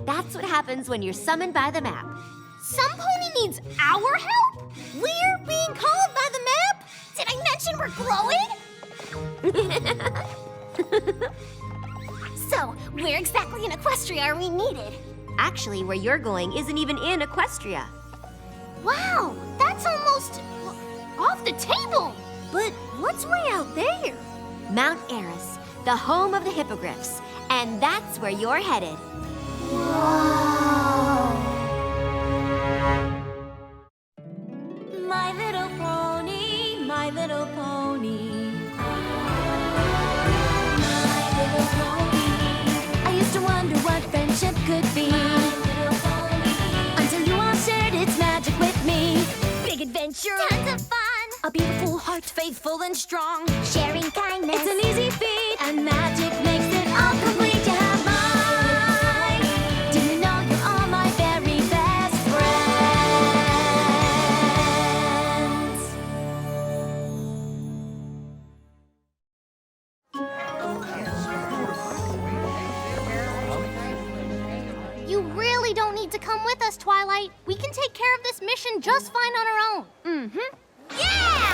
That's what happens when you're summoned by the map. Some pony needs our help? We're being called by the map? Did I mention we're glowing? So, where exactly in Equestria are we needed? Actually, where you're going isn't even in Equestria. Wow, that's almost off the table. But what's way out there? Mount Eris, the home of the hippogriffs. And that's where you're headed. Whoa! My little pony, my little pony. My little pony. I used to wonder what friendship could be. My little pony. Until you all shared its magic with me. Big adventure. Tons of fun. A beautiful heart, faithful and strong. Sharing kindness. It's an easy feat. And magic makes it all complete. You have mine. Do you know you're all my very best friends? You really don't need to come with us, Twilight. We can take care of this mission just fine on our own. Mm-hmm. Yeah!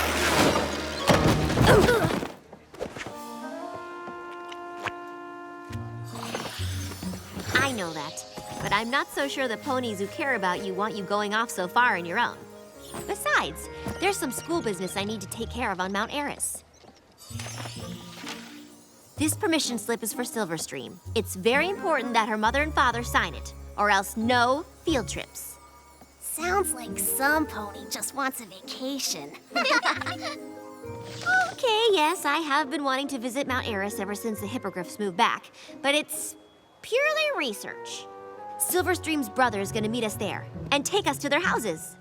I know that, but I'm not so sure the ponies who care about you want you going off so far on your own. Besides, there's some school business I need to take care of on Mount Eris. This permission slip is for Silverstream. It's very important that her mother and father sign it, or else no field trips. Sounds like some pony just wants a vacation. Okay, yes, I have been wanting to visit Mount Eris ever since the hippogriffs moved back, but it's purely research. Silverstream's brother is going to meet us there and take us to their houses.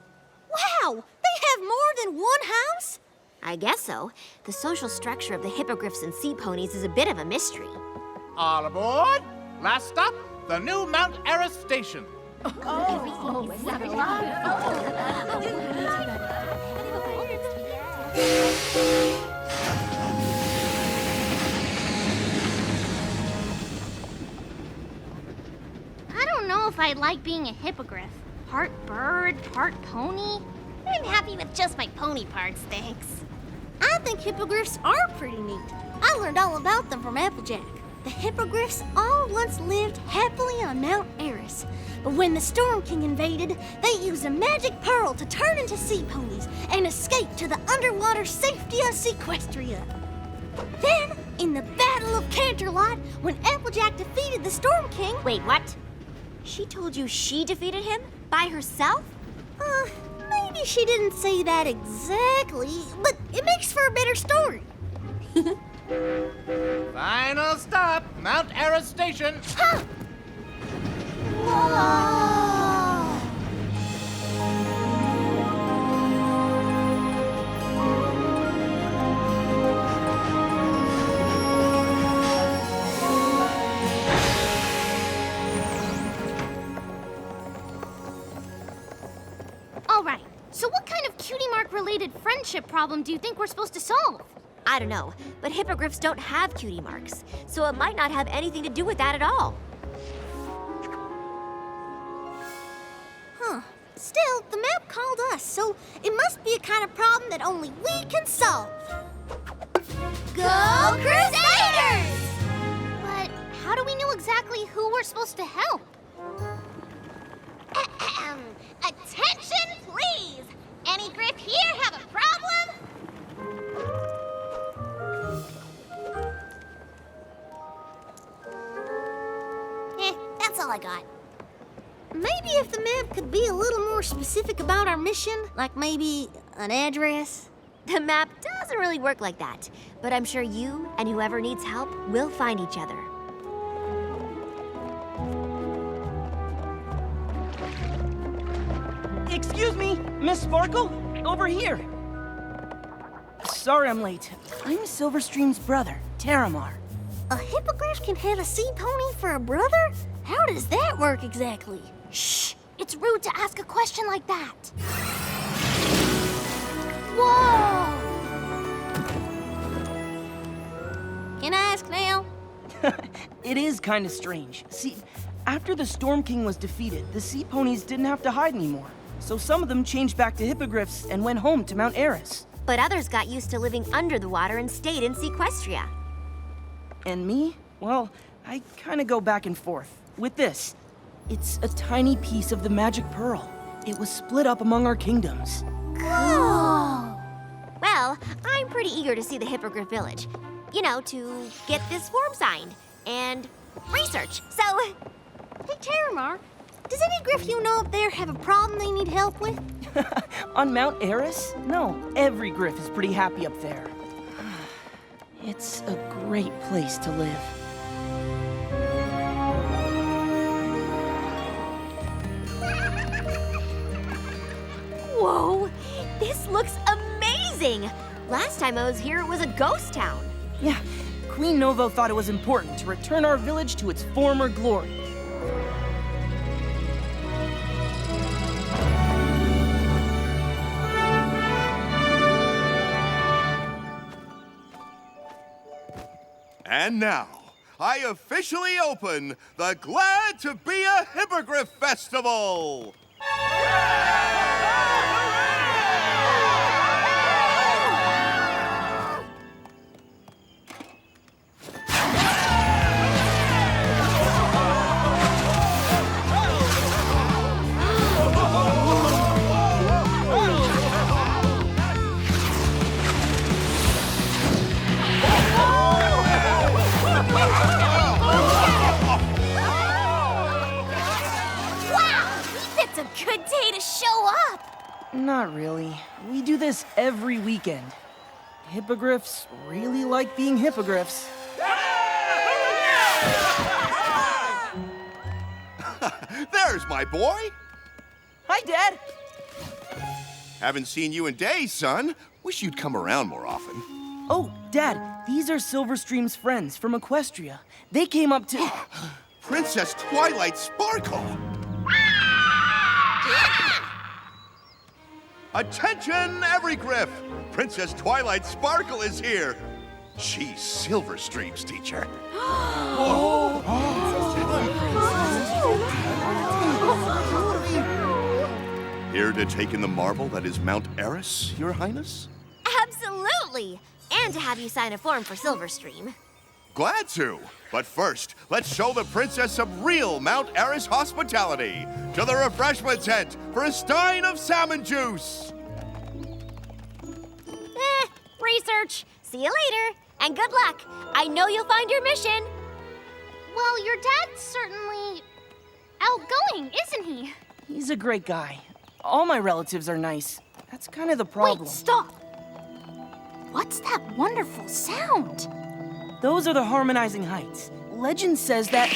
Wow! They have more than one house? I guess so. The social structure of the hippogriffs and sea ponies is a bit of a mystery. All aboard! Last stop, the new Mount Eris station. I don't know if I like being a hippogriff. Part bird, part pony. I'm happy with just my pony parts, thanks. I think hippogriffs are pretty neat. I learned all about them from Applejack. The hippogriffs all once lived happily on Mount Eris. But when the Storm King invaded, they used a magic pearl to turn into sea ponies and escape to the underwater safety of Equestria. Then, in the Battle of Canterlot, when Applejack defeated the Storm King... Wait, what? She told you she defeated him? By herself? Maybe she didn't say that exactly, but it makes for a better story. Final stop, Mount Eris station. Huh! Whoa! All right, so what kind of cutie mark-related friendship problem do you think we're supposed to solve? I don't know, but hippogriffs don't have cutie marks, so it might not have anything to do with that at all. Huh. Still, the map called us, so it must be a kind of problem that only we can solve. Go Crusaders! But how do we know exactly who we're supposed to help? Attention, please! Any grip here have a problem? That's all I got. Maybe if the map could be a little more specific about our mission, like maybe an address. The map doesn't really work like that, but I'm sure you and whoever needs help will find each other. Excuse me, Miss Sparkle? Over here. Sorry I'm late. I'm Silverstream's brother, Terramar. A hippogriff can have a sea pony for a brother? How does that work exactly? Shh! It's rude to ask a question like that. Whoa! Can I ask now? It is kind of strange. See, After the Storm King was defeated, the sea ponies didn't have to hide anymore. So some of them changed back to hippogriffs and went home to Mount Eris. But others got used to living under the water and stayed in Equestria. And me? Well, I kind of go back and forth. With this, it's a tiny piece of the magic pearl. It was split up among our kingdoms. Cool! Well, I'm pretty eager to see the Hippogriff Village. You know, to get this form signed and research. So, Hey, Terramar, does any griff you know up there have a problem they need help with? On Mount Eris? No, every griff is pretty happy up there. It's a great place to live. whoa! This looks amazing! Last time I was here, it was a ghost town. Yeah, Queen Novo thought it was important to return our village to its former glory. And now, I officially open the Glad to Be a Hippogriff Festival! Good day to show up! Not really. We do this every weekend. Hippogriffs really like being hippogriffs. There's my boy! Hi, Dad! Haven't seen you in days, son. Wish you'd come around more often. Oh, Dad, these are Silverstream's friends from Equestria. They came up to... Princess Twilight Sparkle! Attention, every griff! Princess Twilight Sparkle is here. She's Silverstream's teacher. Here to take in the marvel that is Mount Eris, Your Highness? Absolutely! And to have you sign a form for Silverstream. Glad to. But first, let's show the princess some real Mount Eris hospitality. To the refreshment tent for a stein of salmon juice. Research. See you later. And good luck. I know you'll find your mission. Well, your dad's certainly outgoing, isn't he? He's a great guy. All my relatives are nice. That's kind of the problem. Wait, stop! What's that wonderful sound? Those are the Harmonizing Heights. Legend says that...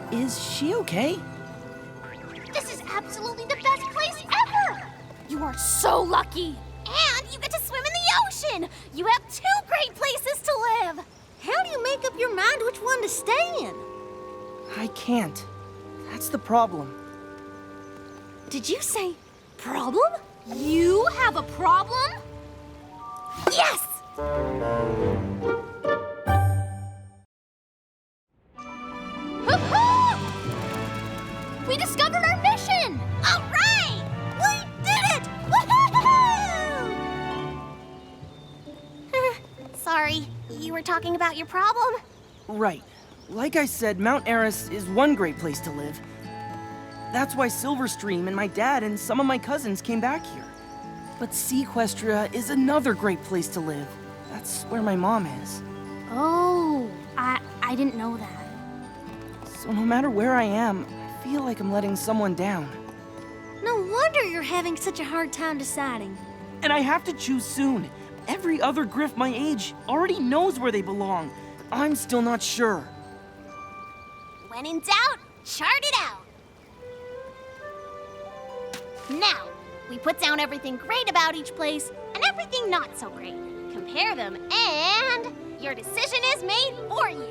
Is she okay? This is absolutely the best place ever! You are so lucky! And you get to swim in the ocean! You have 2 great places to live! How do you make up your mind which one to stay in? I can't. That's the problem. Did you say problem? You have a problem? Yes! We discovered our mission! All right! We did it! Woohoo! Sorry, you were talking about your problem? Right. Like I said, Mount Eris is one great place to live. That's why Silverstream and my dad and some of my cousins came back here. But Equestria is another great place to live. That's where my mom is. Oh, I didn't know that. So no matter where I am, I feel like I'm letting someone down. No wonder you're having such a hard time deciding. And I have to choose soon. Every other griff my age already knows where they belong. I'm still not sure. When in doubt, chart it out. Now, we put down everything great about each place everything not so great. Compare them, and your decision is made for you.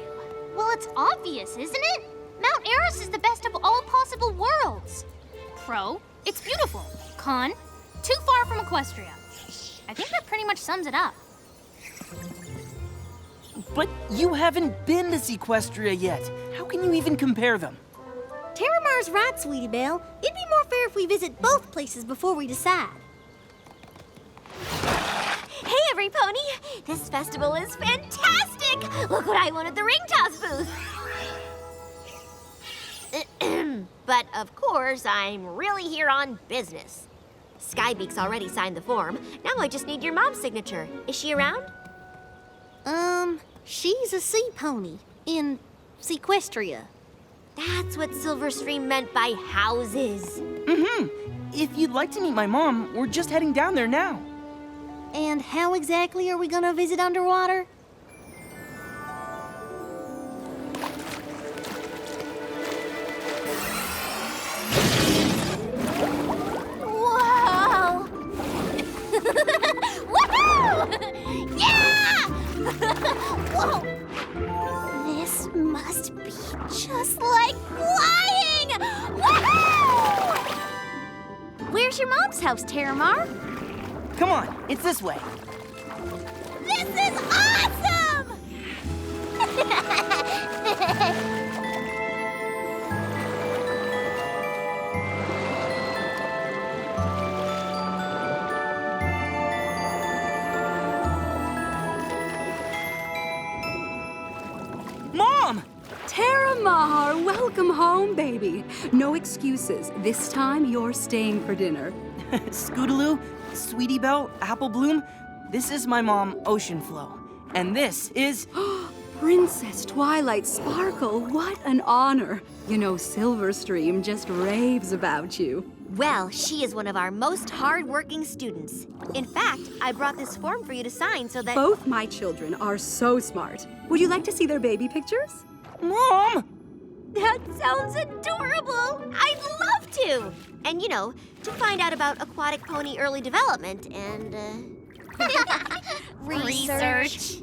Well, it's obvious, isn't it? Mount Eris is the best of all possible worlds. Pro, it's beautiful. Con, too far from Equestria. I think that pretty much sums it up. But you haven't been to Equestria yet. How can you even compare them? Terramar's right, Sweetie Belle. It'd be more fair if we visit both places before we decide. Hey, everypony! This festival is fantastic! Look what I won at the ring toss booth! But of course, I'm really here on business. Skybeak's already signed the form. Now I just need your mom's signature. Is she around? She's a sea pony in Equestria. That's what Silverstream meant by houses. If you'd like to meet my mom, we're just heading down there now. And how exactly are we gonna visit underwater? Whoa! Woohoo! Yeah! Whoa! This must be just like flying! Woohoo! Where's your mom's house, Terramar? Come on, it's this way. This is awesome! Mom! Terramar, welcome home, baby. No excuses. This time you're staying for dinner. Scootaloo, Sweetie Belle, Apple Bloom, this is my mom, Oceanflow. And this is... Princess Twilight Sparkle, what an honor. You know, Silverstream just raves about you. Well, she is one of our most hard-working students. In fact, I brought this form for you to sign so that... Both my children are so smart. Would you like to see their baby pictures? Mom! That sounds adorable! I'd love to! And, you know, to find out about aquatic pony early development and, Research.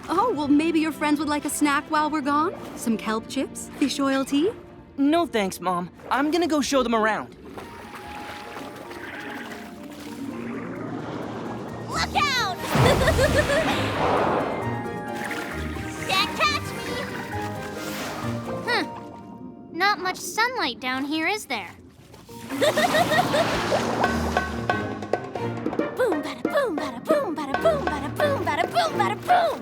Oh, well, maybe your friends would like a snack while we're gone? Some kelp chips? Fish oil tea? No thanks, Mom. I'm gonna go show them around. Look out! Can't catch me! Not much sunlight down here, is there? Boom, bada boom, bada boom, bada boom, bada boom, bada boom, bada boom!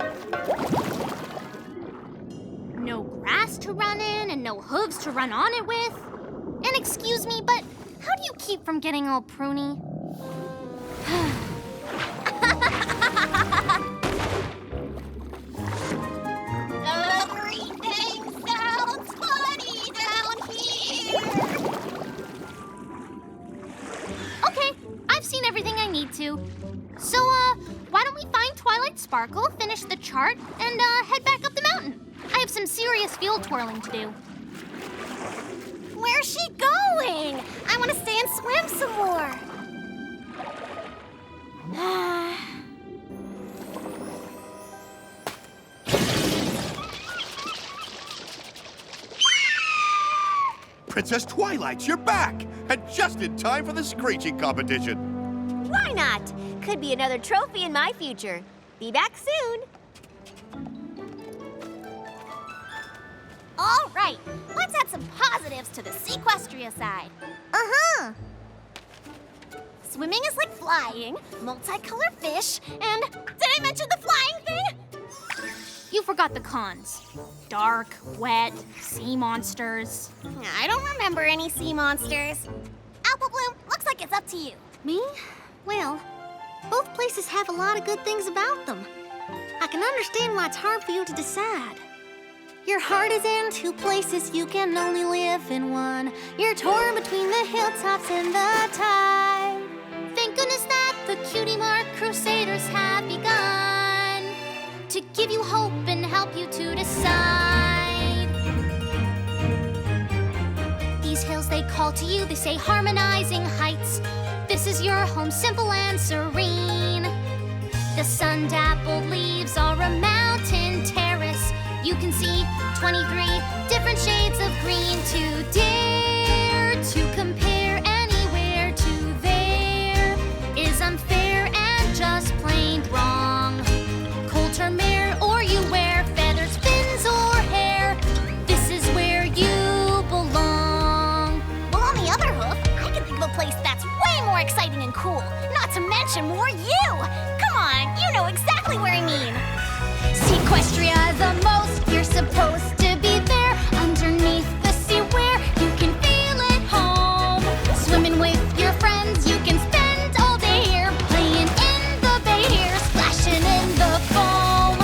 No grass to run in and no hooves to run on it with. And excuse me, but how do you keep from getting all pruny? Everything sounds funny down here. Okay, I've seen everything I need to. So, why don't we find Twilight Sparkle, finish the chart, and, head back up the mountain? I have some serious field twirling to do. Where's she going? I want to stay and swim some more. Princess Twilight, you're back! And just in time for the screeching competition. why not? Could be another trophy in my future. Be back soon. All right, let's add some positives to the Equestria side. Uh-huh. Swimming is like flying, multicolored fish, and did I mention the flying thing? You forgot the cons. Dark, wet, sea monsters. I don't remember any sea monsters. Apple Bloom, looks like it's up to you. Me? Well, both places have a lot of good things about them. I can understand why it's hard for you to decide. Your heart is in two places, you can only live in one. You're torn between the hilltops and the tide. Thank goodness that the Cutie Mark Crusaders have begun to give you hope and help you to decide. These hills they call to you, they say Harmonizing Heights. This is your home, simple and serene. The sun-dappled leaves are a mountain terrace. You can see 23 different shades of green. To dare to compare anywhere to there is unfair and just plain wrong. Coulter mare, or you wear feathered fins or hair, this is where you belong. Well, on the other hoof, I can think of a place that's way more exciting and cool. Not to mention more you. Come on, you know exactly where I mean. Sequestria the most, you're supposed to be there underneath the sea where you can feel at home. Swimming with your friends, you can spend all day here, playing in the bay here, splashing in the foam.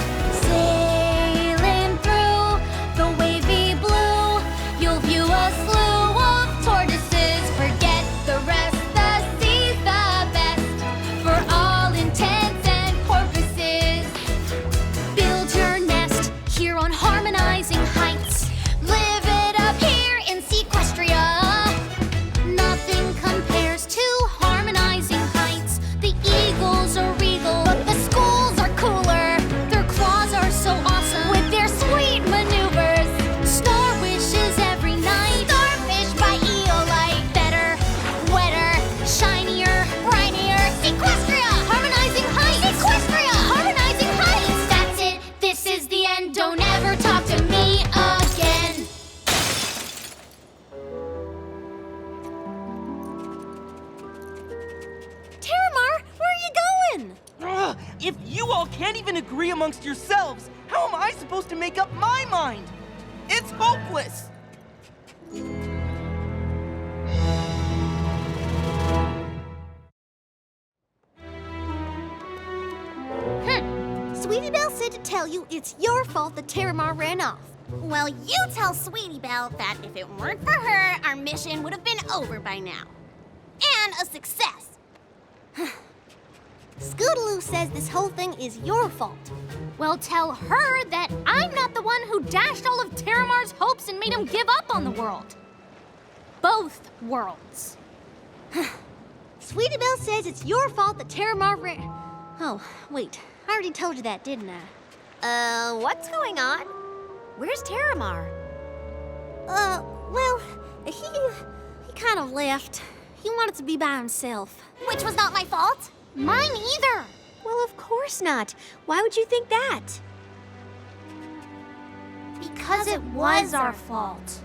Sailing through the wavy blue, you'll view a slew of tortoises. Forget the rest, the sea's the best for all intents and purposes. Build your nest here on Harmonizing Heights. Live it up here in Sequestria. Nothing compares to Harmonizing Heights. The eagles are regal, but the schools are cooler. Their claws are so awesome with their sweet maneuvers. Star wishes every night. Starfish by Eolite. Better, wetter, shinier, brinier. Sequestria! Harmonizing Heights! Sequestria! Harmonizing Heights! That's it. This is the end. Don't ever talk to me again. Terramar, where are you going? Ugh, if you all can't even agree amongst yourselves, how am I supposed to make up my mind? It's hopeless! Sweetie Belle said to tell you it's your fault that Terramar ran off. Well, you tell Sweetie Belle that if it weren't for her, our mission would have been over by now. And a success. Scootaloo says this whole thing is your fault. Well, tell her that I'm not the one who dashed all of Terramar's hopes and made him give up on the world. Both worlds. Sweetie Belle says it's your fault that Terramar ran... Oh, wait. I already told you that, didn't I? What's going on? Where's Terramar? Well, he kind of left. He wanted to be by himself. Which was not my fault. Mine either. Well, of course not. Why would you think that? Because it was our fault.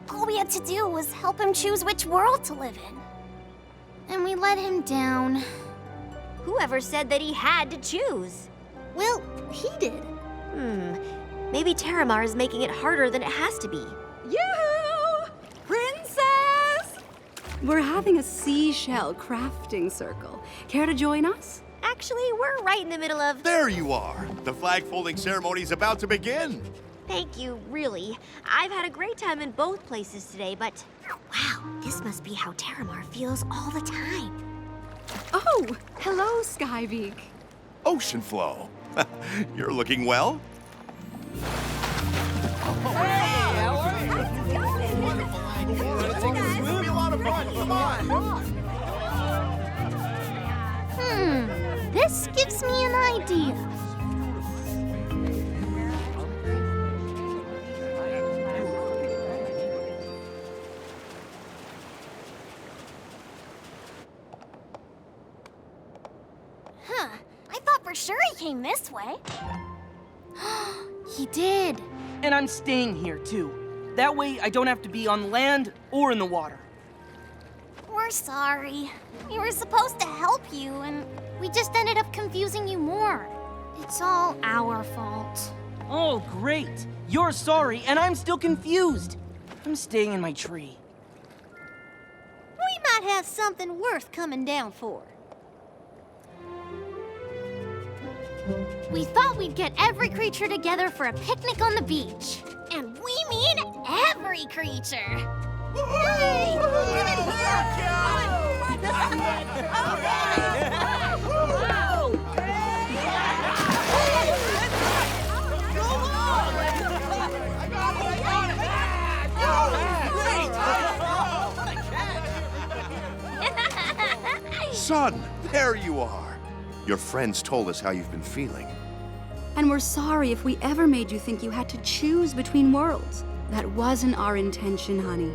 All we had to do was help him choose which world to live in. And we let him down. Whoever said that he had to choose? Well, he did. Maybe Terramar is making it harder than it has to be. Yoo-hoo! Princess! We're having a seashell crafting circle. Care to join us? Actually, we're right in the middle of... There you are. The flag folding ceremony is about to begin. Thank you, really. I've had a great time in both places today, but... Wow, this must be how Terramar feels all the time. Oh, hello, Skybeak. Ocean flow. You're looking well. This gives me an idea. I thought for sure he came this way. He did. And I'm staying here, too. That way I don't have to be on land or in the water. We're sorry. We were supposed to help you, and we just ended up confusing you more. It's all our fault. Oh, great. You're sorry, and I'm still confused. I'm staying in my tree. We might have something worth coming down for. We thought we'd get every creature together for a picnic on the beach. And we mean every creature. Son, there you are. Your friends told us how you've been feeling. And we're sorry if we ever made you think you had to choose between worlds. That wasn't our intention, honey.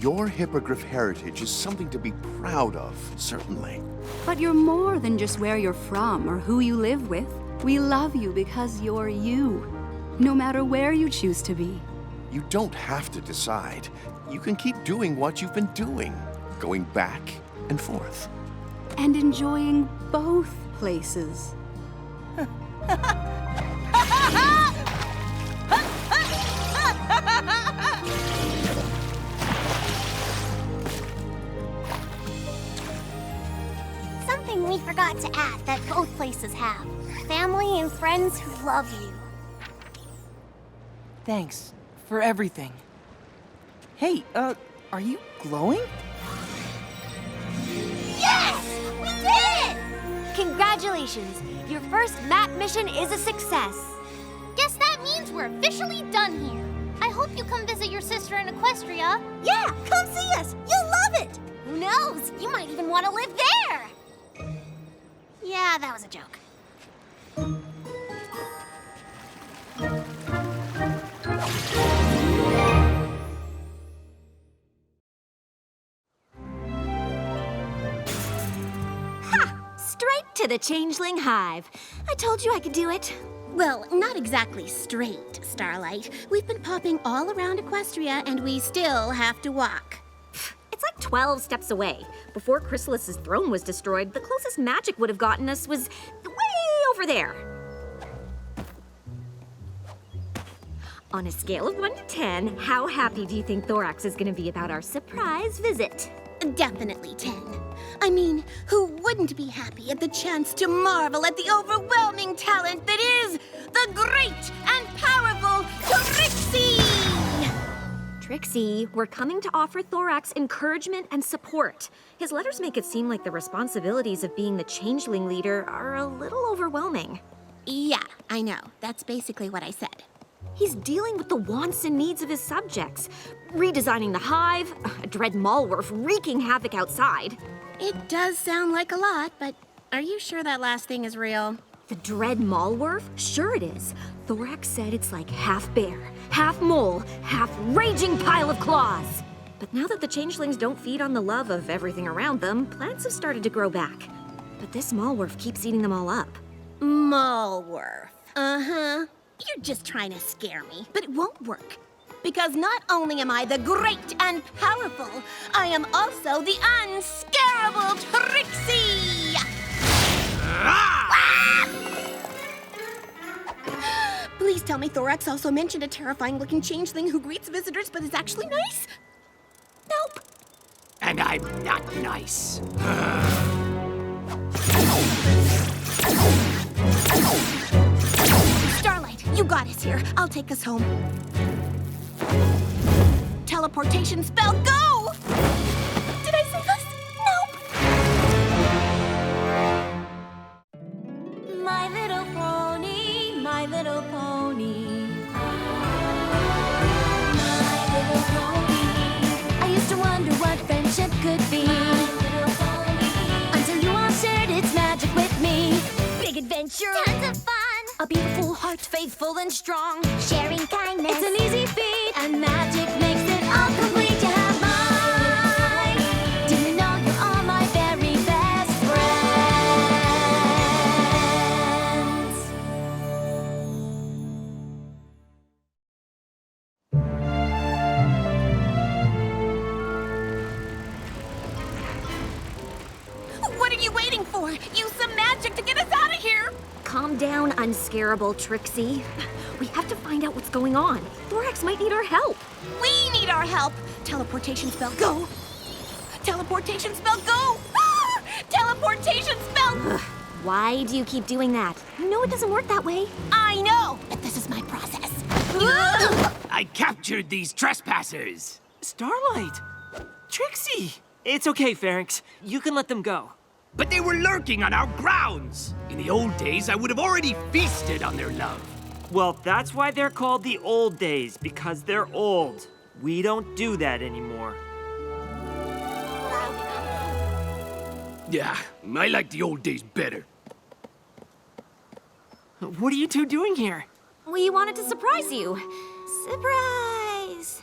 Your hippogriff heritage is something to be proud of, certainly. But you're more than just where you're from or who you live with. We love you because you're you, no matter where you choose to be. You don't have to decide. You can keep doing what you've been doing, going back and forth. And enjoying both places. Something we forgot to add that both places have. Family and friends who love you. Thanks for everything. Hey, are you glowing? Yes! We did it! Congratulations! Your first map mission is a success. Guess that means we're officially done here. I hope you come visit your sister in Equestria. Yeah, come see us. You'll love it. Who knows? You might even want to live there. Yeah, that was a joke. Straight to the Changeling Hive. I told you I could do it. Well, not exactly straight, Starlight. We've been popping all around Equestria, and we still have to walk. It's like 12 steps away. Before Chrysalis's throne was destroyed, the closest magic would have gotten us was way over there. On a scale of 1 to 10, how happy do you think Thorax is going to be about our surprise visit? Definitely 10. I mean, who wouldn't be happy at the chance to marvel at the overwhelming talent that is the great and powerful Trixie! Trixie, we're coming to offer Thorax encouragement and support. His letters make it seem like the responsibilities of being the changeling leader are a little overwhelming. Yeah, I know. That's basically what I said. He's dealing with the wants and needs of his subjects, redesigning the hive, a dread Malworth wreaking havoc outside. It does sound like a lot, but are you sure that last thing is real? The dread Malworth? Sure it is. Thorax said it's like half bear, half mole, half raging pile of claws. But now that the changelings don't feed on the love of everything around them, plants have started to grow back. But this Malworth keeps eating them all up. Malworth. Uh-huh. You're just trying to scare me, but it won't work. Because not only am I the great and powerful, I am also the unscarable Trixie! Ah! Please tell me Thorax also mentioned a terrifying-looking changeling who greets visitors but is actually nice? Nope. And I'm not nice. Starlight, you got us here. I'll take us home. Teleportation spell, go! Did I save us? Nope. My little pony, my little pony. My little pony. I used to wonder what friendship could be. My little pony. Until you all shared its magic with me. Big adventure. Tons of fun. A beautiful heart, faithful and strong. Sharing kindness. It's an easy feat, and magic makes it all complete. You have mine. Do you know you're all my very best friends? What are you waiting for? Use some magic to get us out of here! Calm down, unscarable Trixie. We have to find out what's going on. Thorax might need our help. We need our help! Teleportation spell, go! Teleportation spell, go! Ah! Teleportation spell! Why do you keep doing that? You know it doesn't work that way. I know, but this is my process. I captured these trespassers. Starlight! Trixie! It's okay, Pharynx. You can let them go. But they were lurking on our grounds. In the old days, I would have already feasted on their love. Well, that's why they're called the old days, because they're old. We don't do that anymore. Yeah, I like the old days better. What are you two doing here? We wanted to surprise you. Surprise!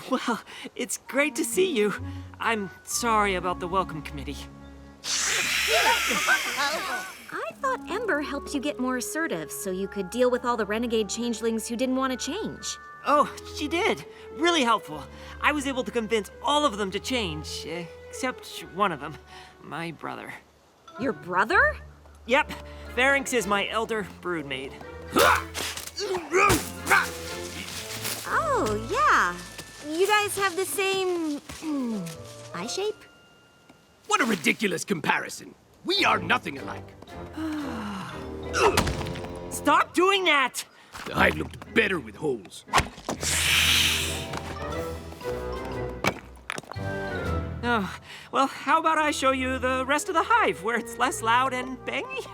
Well, it's great to see you. I'm sorry about the welcome committee. I thought Ember helped you get more assertive so you could deal with all the renegade changelings who didn't want to change. Oh, she did. Really helpful. I was able to convince all of them to change, except one of them, my brother. Your brother? Yep, Pharynx is my elder broodmate. Oh, yeah. You guys have the same eye shape? What a ridiculous comparison. We are nothing alike. Stop doing that! The hive looked better with holes. Oh, well, how about I show you the rest of the hive where it's less loud and bangy?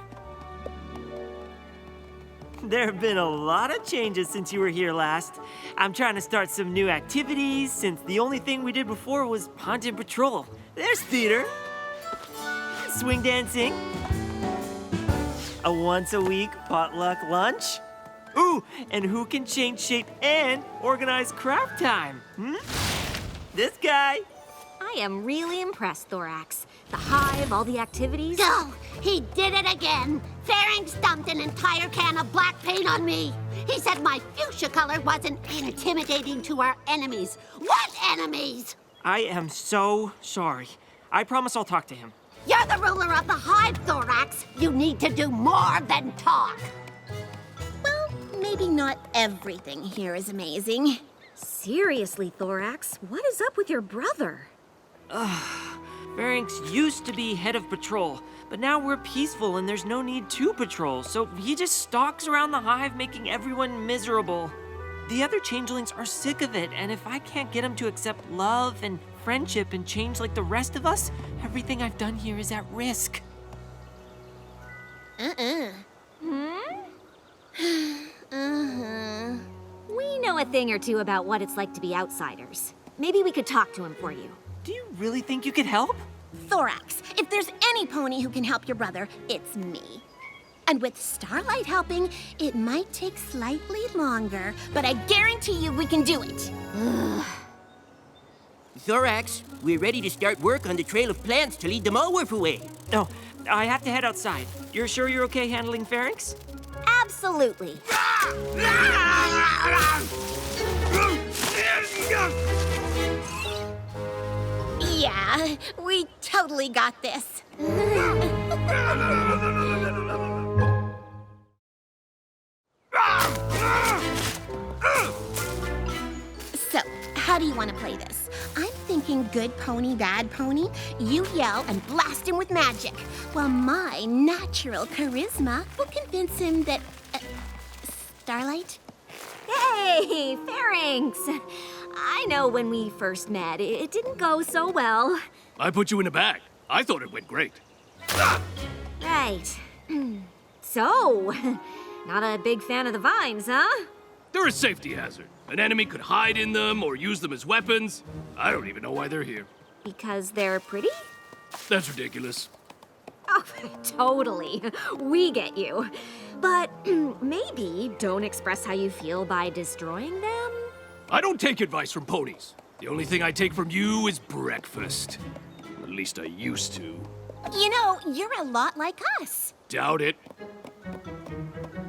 There have been a lot of changes since you were here last. I'm trying to start some new activities since the only thing we did before was haunted patrol. There's theater, swing dancing, a once-a-week potluck lunch. Ooh, and who can change shape and organize craft time? This guy. I am really impressed, Thorax. The hive, all the activities. Go! He did it again! Pharynx dumped an entire can of black paint on me! He said my fuchsia color wasn't intimidating to our enemies. What enemies? I am so sorry. I promise I'll talk to him. You're the ruler of the hive, Thorax! You need to do more than talk! Well, maybe not everything here is amazing. Seriously, Thorax, what is up with your brother? Pharynx used to be head of patrol, but now we're peaceful and there's no need to patrol, so he just stalks around the hive making everyone miserable. The other changelings are sick of it, and if I can't get them to accept love and friendship and change like the rest of us, everything I've done here is at risk. We know a thing or two about what it's like to be outsiders. Maybe we could talk to him for you. Do you really think you could help? Thorax, if there's any pony who can help your brother, it's me. And with Starlight helping, it might take slightly longer, but I guarantee you we can do it. Thorax, we're ready to start work on the trail of plants to lead the Malworf away. No, I have to head outside. You're sure you're okay handling Pharynx? Absolutely. Yeah, we totally got this. So, how do you want to play this? I'm thinking good pony, bad pony. You yell and blast him with magic, while my natural charisma will convince him that... Starlight? Hey, Pharynx! I know when we first met, it didn't go so well. I put you in a bag. I thought it went great. Right. So, not a big fan of the vines, huh? They're a safety hazard. An enemy could hide in them or use them as weapons. I don't even know why they're here. Because they're pretty? That's ridiculous. Oh, totally. We get you. But maybe don't express how you feel by destroying them? I don't take advice from ponies. The only thing I take from you is breakfast. At least I used to. You know, you're a lot like us. Doubt it.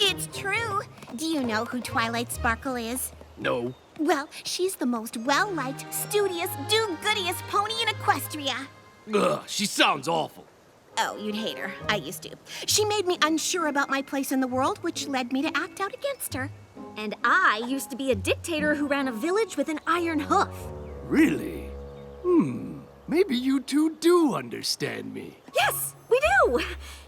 It's true. Do you know who Twilight Sparkle is? No. Well, she's the most well-liked, studious, do-goodiest pony in Equestria. Ugh, she sounds awful. Oh, you'd hate her. I used to. She made me unsure about my place in the world, which led me to act out against her. And I used to be a dictator who ran a village with an iron hoof. Really? Maybe you two do understand me. Yes, we do!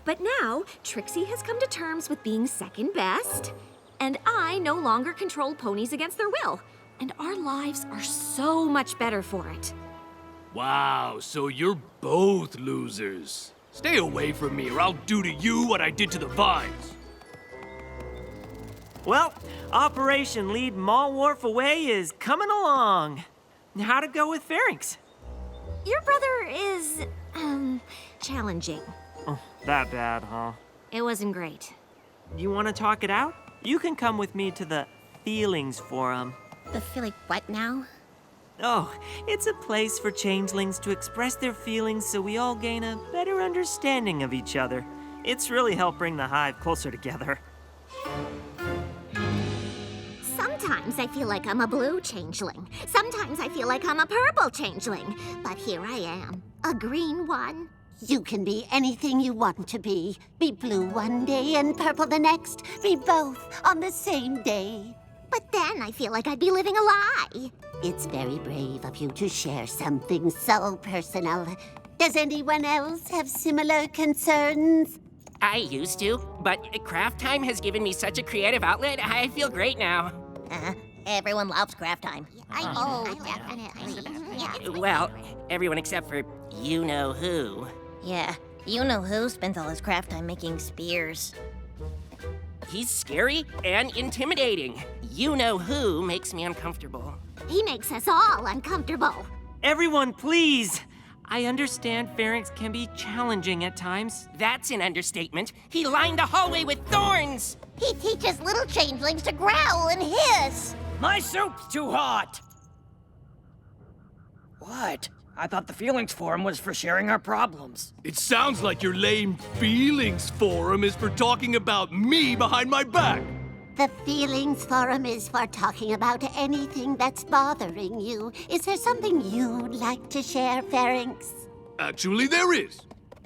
But now, Trixie has come to terms with being second best, and I no longer control ponies against their will. And our lives are so much better for it. Wow, so you're both losers. Stay away from me or I'll do to you what I did to the vines. Well, Operation Lead Malworf Away is coming along. How'd it go with Pharynx? Your brother is, challenging. Oh, that bad, huh? It wasn't great. You want to talk it out? You can come with me to the Feelings Forum. The feeling what now? Oh, it's a place for changelings to express their feelings so we all gain a better understanding of each other. It's really helped bring the hive closer together. Sometimes I feel like I'm a blue changeling. Sometimes I feel like I'm a purple changeling. But here I am, a green one. You can be anything you want to be. Be blue one day and purple the next. Be both on the same day. But then I feel like I'd be living a lie. It's very brave of you to share something so personal. Does anyone else have similar concerns? I used to, but craft time has given me such a creative outlet, I feel great now. Everyone loves craft time. Definitely. Well, everyone except for you-know-who. Yeah, you-know-who spends all his craft time making spears. He's scary and intimidating. You-know-who makes me uncomfortable. He makes us all uncomfortable. Everyone, please! I understand pharynx can be challenging at times. That's an understatement. He lined the hallway with thorns! He teaches little changelings to growl and hiss. My soup's too hot! What? I thought the Feelings Forum was for sharing our problems. It sounds like your lame Feelings Forum is for talking about me behind my back. The Feelings Forum is for talking about anything that's bothering you. Is there something you'd like to share, Pharynx? Actually, there is.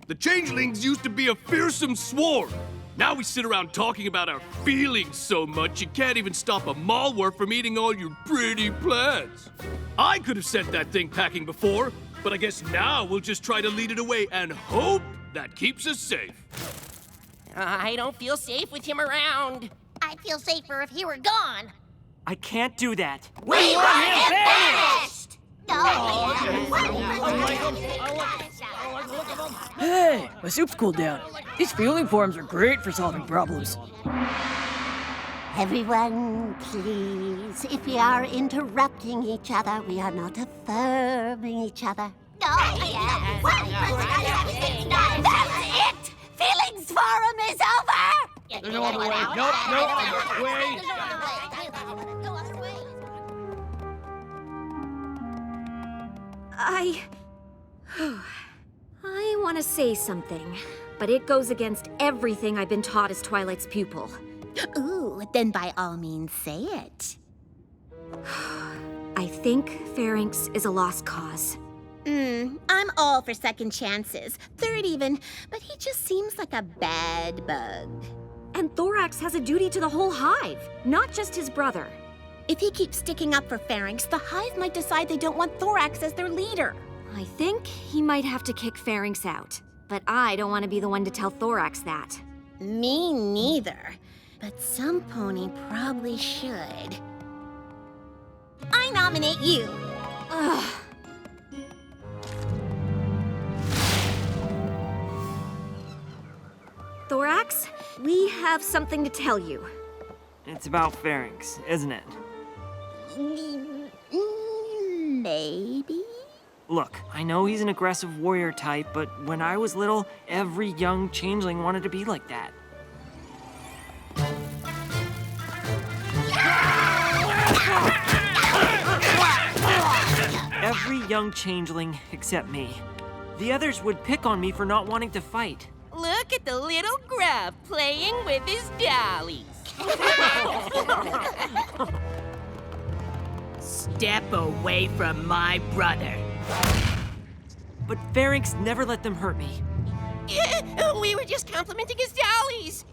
The changelings used to be a fearsome swarm. Now we sit around talking about our feelings so much you can't even stop a malware from eating all your pretty plants. I could have sent that thing packing before, but I guess now we'll just try to lead it away and hope that keeps us safe. I don't feel safe with him around. I'd feel safer if he were gone. I can't do that. We want him banished! Hey, my soup's cooled down. These feeling forums are great for solving problems. Everyone, please. If we are interrupting each other, we are not affirming each other. That's it! Feelings Forum is over! There's no other way. No other way. I want to say something, but it goes against everything I've been taught as Twilight's pupil. Ooh, then by all means say it. I think pharynx is a lost cause. I'm all for second chances, third even, but he just seems like a bad bug. And Thorax has a duty to the whole hive, not just his brother. If he keeps sticking up for Pharynx, the hive might decide they don't want Thorax as their leader. I think he might have to kick Pharynx out, but I don't want to be the one to tell Thorax that. Me neither, but some pony probably should. I nominate you. Ugh. Thorax, we have something to tell you. It's about pharynx, isn't it? Maybe? Look, I know he's an aggressive warrior type, but when I was little, every young changeling wanted to be like that. Every young changeling except me. The others would pick on me for not wanting to fight. Look at the little grub playing with his dollies. Step away from my brother. But pharynx never let them hurt me. We were just complimenting his dollies.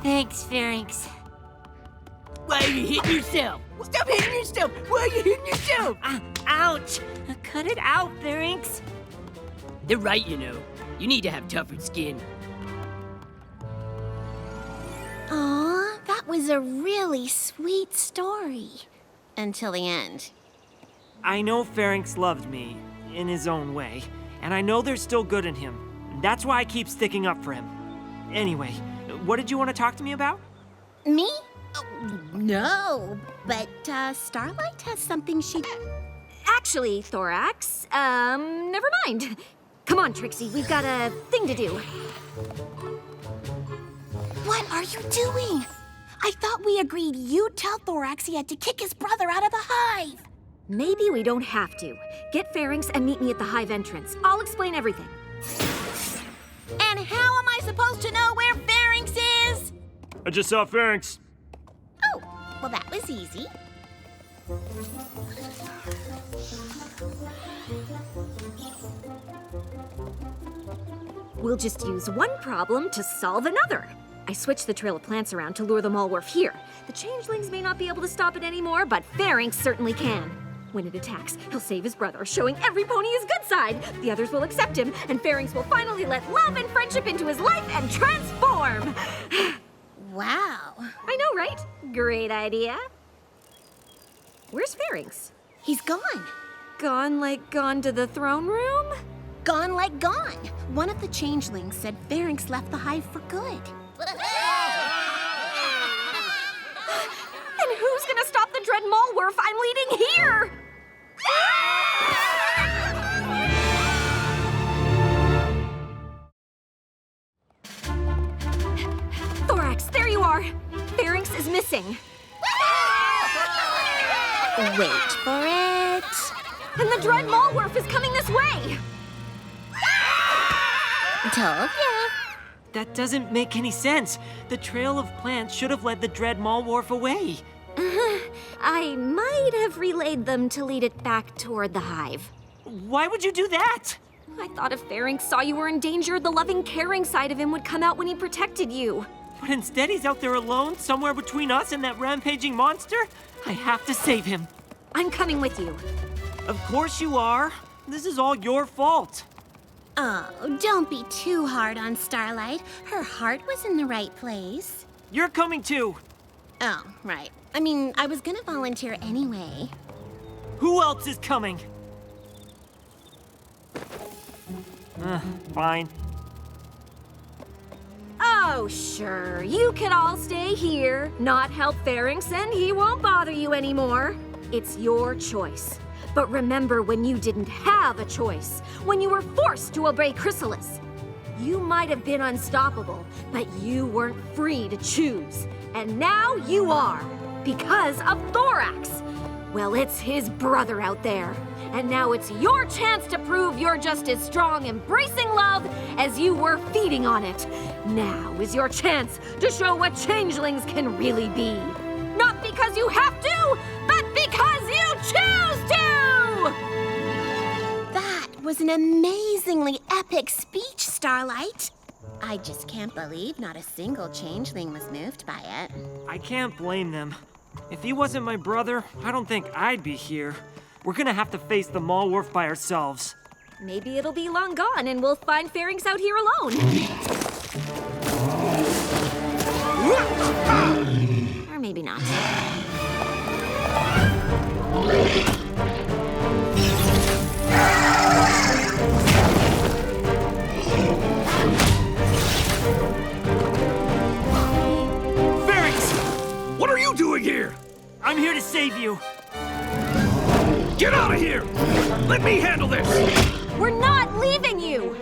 Thanks, Pharynx. Why are you hitting yourself? Stop hitting yourself! Why are you hitting yourself? Ouch! Cut it out, Pharynx. They're right, you know. You need to have tougher skin. Aw, that was a really sweet story. Until the end. I know pharynx loved me, in his own way, and I know there's still good in him. That's why I keep sticking up for him. Anyway, what did you want to talk to me about? Me? No, but Starlight has something she... Actually, Thorax, never mind. Come on, Trixie, we've got a thing to do. What are you doing? I thought we agreed you'd tell Thorax he had to kick his brother out of the hive. Maybe we don't have to. Get Pharynx and meet me at the hive entrance. I'll explain everything. And how am I supposed to know where Pharynx is? I just saw Pharynx. Oh, well, that was easy. We'll just use one problem to solve another. I switched the trail of plants around to lure the Mallwurf here. The changelings may not be able to stop it anymore, but Pharynx certainly can. When it attacks, he'll save his brother, showing every pony his good side. The others will accept him, and Pharynx will finally let love and friendship into his life and transform. Wow. I know, right? Great idea. Where's Pharynx? He's gone. Gone like gone to the throne room? Gone like gone. One of the changelings said Pharynx left the hive for good. And who's gonna stop the dread Mallwurf I'm leading here? Thorax, there you are. Pharynx is missing. Wait for it. And the dread Mallwurf is coming this way. Told ya. That doesn't make any sense. The trail of plants should have led the dread Mallwurf away. I might have relayed them to lead it back toward the hive. Why would you do that? I thought if Pharynx saw you were in danger, the loving, caring side of him would come out when he protected you. But instead he's out there alone, somewhere between us and that rampaging monster? I have to save him. I'm coming with you. Of course you are. This is all your fault. Oh, don't be too hard on Starlight. Her heart was in the right place. You're coming too. Oh, right. I mean, I was gonna volunteer anyway. Who else is coming? Fine. Oh, sure. You can all stay here, not help Pharynx, and he won't bother you anymore. It's your choice. But remember when you didn't have a choice, when you were forced to obey Chrysalis. You might have been unstoppable, but you weren't free to choose. And now you are, because of Thorax. Well, it's his brother out there. And now it's your chance to prove you're just as strong embracing love as you were feeding on it. Now is your chance to show what changelings can really be. Not because you have to, but because you choose to! That was an amazingly epic speech, Starlight. I just can't believe not a single changeling was moved by it. I can't blame them. If he wasn't my brother, I don't think I'd be here. We're gonna have to face the Mallwurf by ourselves. Maybe it'll be long gone and we'll find Pharynx out here alone. Or maybe not. Pharynx! What are you doing here? I'm here to save you. Get out of here! Let me handle this! We're not leaving you!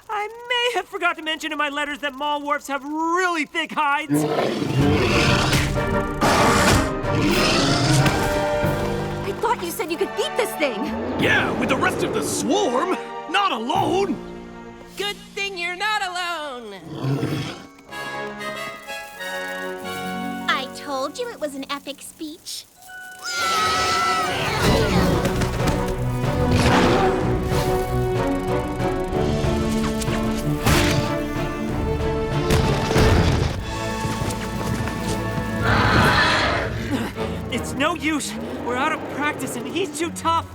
I may have forgot to mention in my letters that Mallwurfs have really thick hides. I thought you said you could beat this thing! Yeah, with the rest of the swarm! Not alone! Good thing you're not alone. I told you it was an epic speech. It's no use. We're out of practice and he's too tough.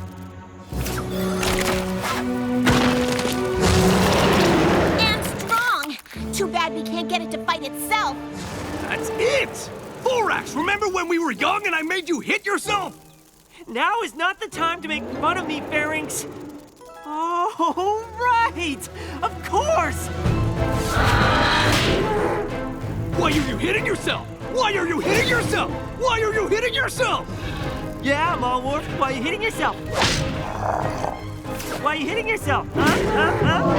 Too bad we can't get it to fight itself. That's it! Thorax, remember when we were young and I made you hit yourself? Now is not the time to make fun of me, Pharynx. Oh, right! Of course! Why are you hitting yourself? Why are you hitting yourself? Why are you hitting yourself? Yeah, Malworf, why are you hitting yourself? Why are you hitting yourself? Huh?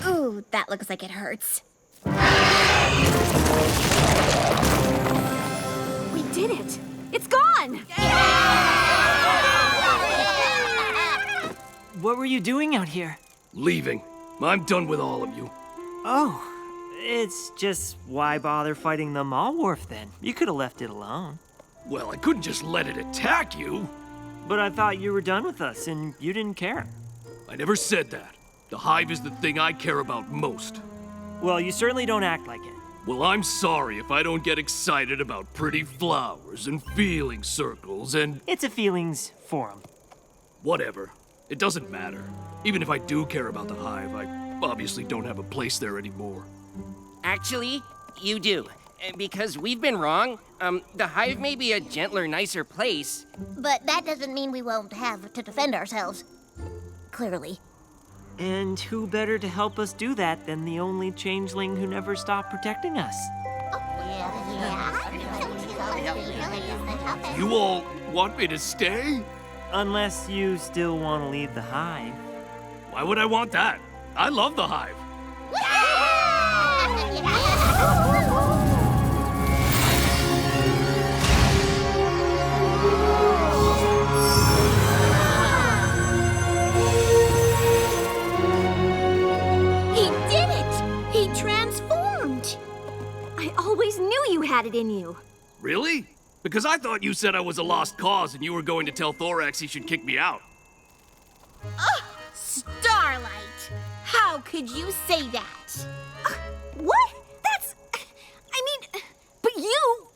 Ooh, that looks like it hurts. We did it! It's gone! What were you doing out here? Leaving. I'm done with all of you. Oh, it's just why bother fighting the Malworf then? You could have left it alone. Well, I couldn't just let it attack you. But I thought you were done with us and you didn't care. I never said that. The hive is the thing I care about most. Well, you certainly don't act like it. Well, I'm sorry if I don't get excited about pretty flowers and feeling circles and... It's a feelings forum. Whatever. It doesn't matter. Even if I do care about the hive, I obviously don't have a place there anymore. Actually, you do. Because we've been wrong. The hive may be a gentler, nicer place. But that doesn't mean we won't have to defend ourselves. Clearly. And who better to help us do that than the only changeling who never stopped protecting us? You all want me to stay? Unless you still want to leave the hive. Why would I want that? I love the hive. He did it! He transformed! I always knew you had it in you. Really? Because I thought you said I was a lost cause and you were going to tell Thorax he should kick me out. Starlight! How could you say that? What? That's... I mean, but you...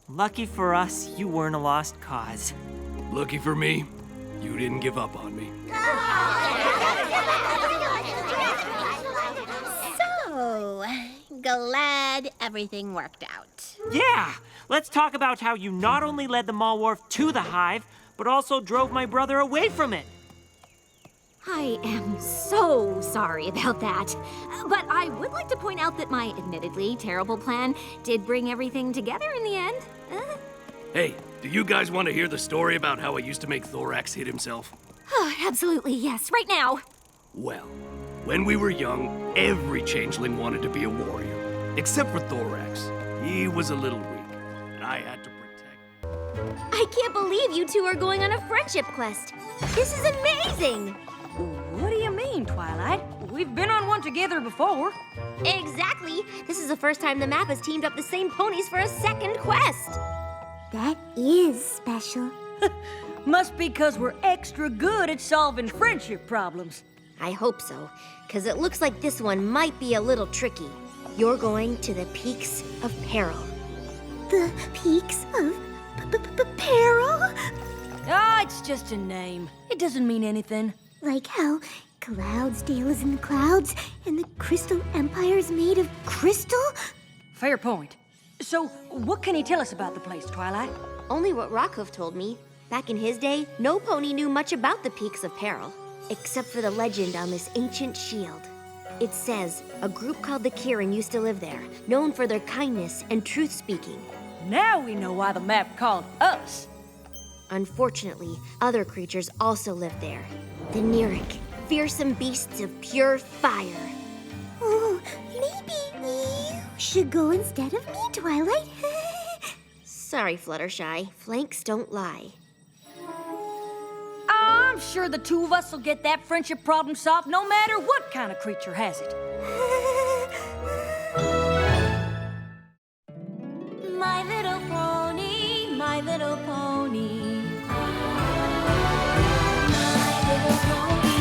Lucky for us, you weren't a lost cause. Lucky for me, you didn't give up on me. So, glad everything worked out. Yeah! Let's talk about how you not only led the Malworf to the hive, but also drove my brother away from it. I am so sorry about that. But I would like to point out that my admittedly terrible plan did bring everything together in the end. Hey, do you guys want to hear the story about how I used to make Thorax hit himself? Absolutely, yes, right now. Well, when we were young, every changeling wanted to be a warrior. Except for Thorax. He was a little weak, and I had to protect. I can't believe you two are going on a friendship quest. This is amazing! What do you mean, Twilight? We've been on one together before. Exactly. This is the first time the map has teamed up the same ponies for a second quest. That is special. Must be 'cause we're extra good at solving friendship problems. I hope so, because it looks like this one might be a little tricky. You're going to the Peaks of Peril. The Peaks of Peril? Ah, it's just a name. It doesn't mean anything. Like how Cloudsdale is in the clouds and the Crystal Empire is made of crystal? Fair point. So, what can you tell us about the place, Twilight? Only what Rockhoof told me. Back in his day, no pony knew much about the Peaks of Peril, except for the legend on this ancient shield. It says a group called the Kirin used to live there, known for their kindness and truth-speaking. Now we know why the map called us. Unfortunately, other creatures also lived there. The Nirik, fearsome beasts of pure fire. Oh, maybe you should go instead of me, Twilight. Sorry, Fluttershy. Flanks don't lie. I'm sure the two of us will get that friendship problem solved no matter what kind of creature has it. My little pony, my little pony. My little pony.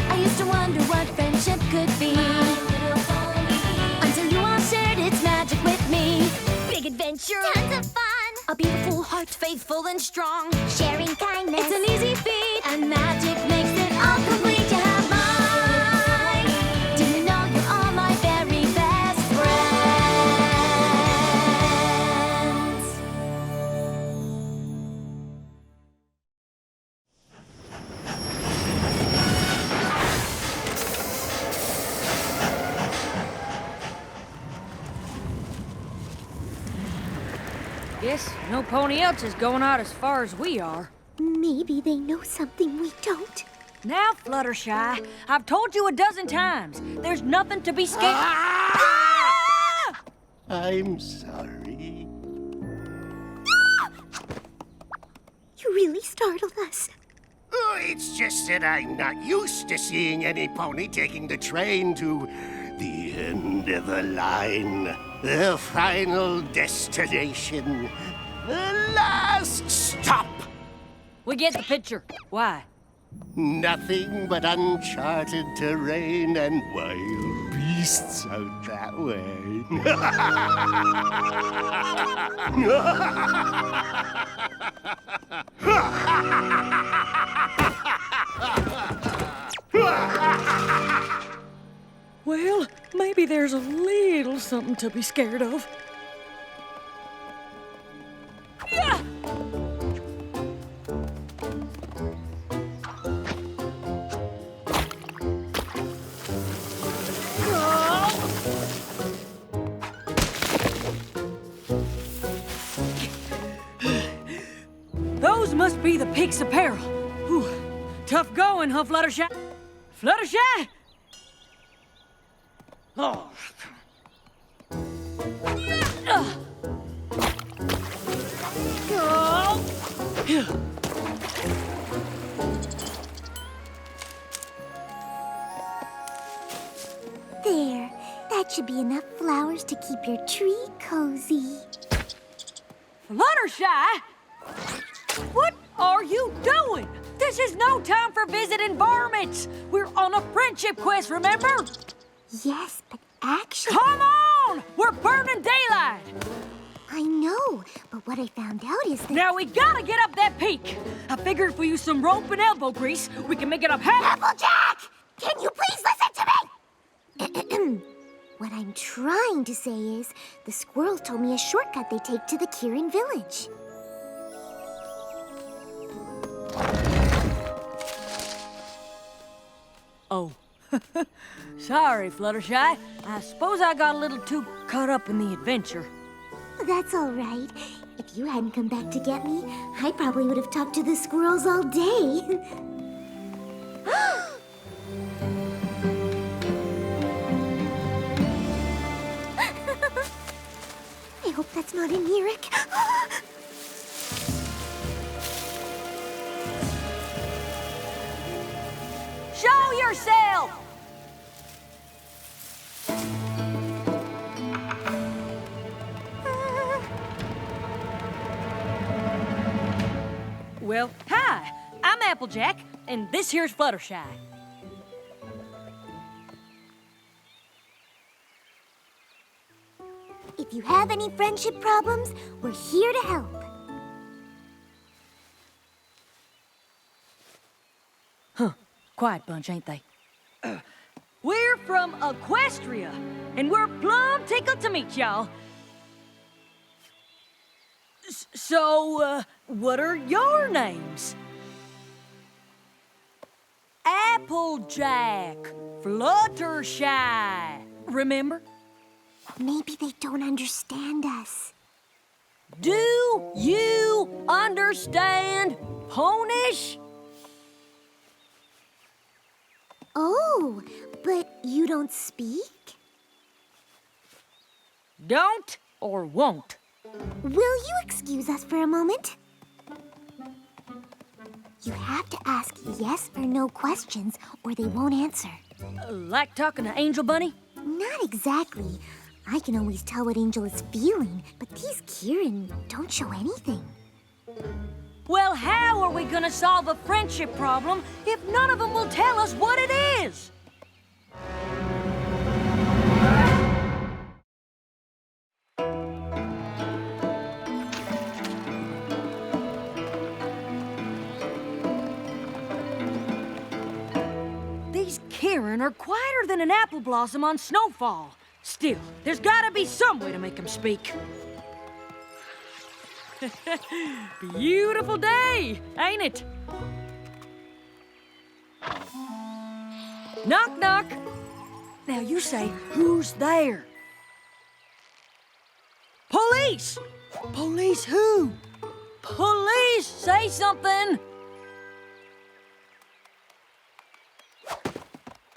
I used to wonder what friendship could be. My little pony. Until you all shared its magic with me. Big adventure. Tons of fun. A beautiful heart, faithful and strong. Sharing kindness. It's an easy feat, and magic makes it all complete. You have mine. Do you know you're all my very best friends? Guess no pony else is going out as far as we are. Maybe they know something we don't. Now, Fluttershy, I've told you a dozen times. There's nothing to be scared. I'm sorry. You really startled us. Oh, it's just that I'm not used to seeing any pony taking the train to the end of the line. The final destination. The last stop. We get the picture. Why? Nothing but uncharted terrain and wild beasts out that way. Well, maybe there's a little something to be scared of. Yeah! Those must be the peaks of peril. Whew. Tough going, huh, Fluttershy? Fluttershy? Oh. There. That should be enough flowers to keep your tree cozy. Fluttershy? What are you doing? This is no time for visiting varmints. We're on a friendship quest, remember? Yes, but actually... Come on! We're burning daylight! I know, but what I found out is that... Now we gotta get up that peak. I figured if we use some rope and elbow grease, we can make it up half... Applejack! Can you please listen to me? What I'm trying to say is, the squirrels told me a shortcut they take to the Kieran village. Oh. Sorry, Fluttershy. I suppose I got a little too caught up in the adventure. That's all right. If you hadn't come back to get me, I probably would have talked to the squirrels all day. I hope that's not an Eric. Show yourself! Well, hi, I'm Applejack, and this here's Fluttershy. If you have any friendship problems, we're here to help. Huh, quiet bunch, ain't they? We're from Equestria, and we're plumb tickled to meet y'all. So, what are your names? Applejack, Fluttershy. Remember? Maybe they don't understand us. Do you understand Ponies? Oh, but you don't speak? Don't or won't? Will you excuse us for a moment? You have to ask yes or no questions, or they won't answer. Like talking to Angel Bunny? Not exactly. I can always tell what Angel is feeling, but these Kieran don't show anything. Well, how are we gonna solve a friendship problem if none of them will tell us what it is? These Kieran are quieter than an apple blossom on snowfall. Still, there's gotta be some way to make them speak. Beautiful day, ain't it? Knock, knock. Now you say, who's there? Police! Police who? Police! Say something!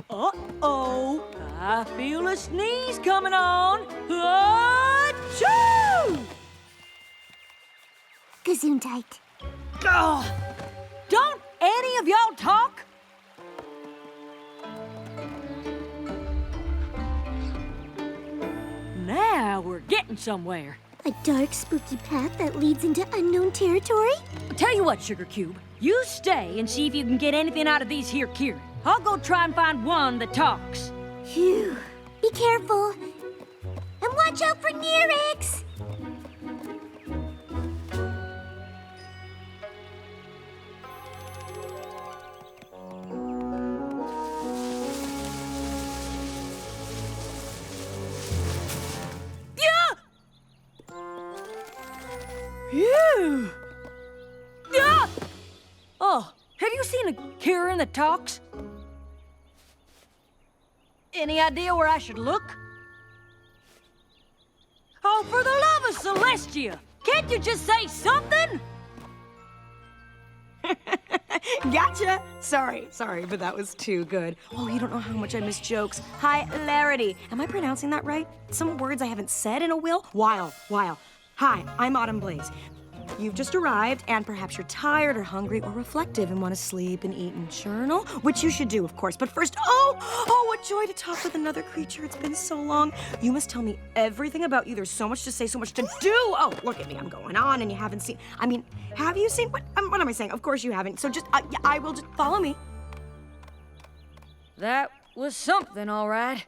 Uh-oh. I feel a sneeze coming on. Achoo! Gesundheit. Oh, don't any of y'all talk? Now we're getting somewhere. A dark, spooky path that leads into unknown territory? I'll tell you what, Sugar Cube. You stay and see if you can get anything out of these here Kieran. I'll go try and find one that talks. Phew. Be careful. And watch out for Nerex! Phew! Ah! Oh, have you seen a Kieran that talks? Any idea where I should look? Oh, for the love of Celestia! Can't you just say something? Gotcha! Sorry, but that was too good. Oh, you don't know how much I miss jokes. Hi, Rarity. Am I pronouncing that right? Some words I haven't said in a while. Hi, I'm Autumn Blaze. You've just arrived, and perhaps you're tired or hungry or reflective and want to sleep and eat and journal, which you should do, of course. But first, oh, what joy to talk with another creature. It's been so long. You must tell me everything about you. There's so much to say, so much to do. Oh, look at me. I'm going on, and you haven't seen. I mean, have you seen? What am I saying? Of course you haven't. So just, I will just follow me. That was something, all right.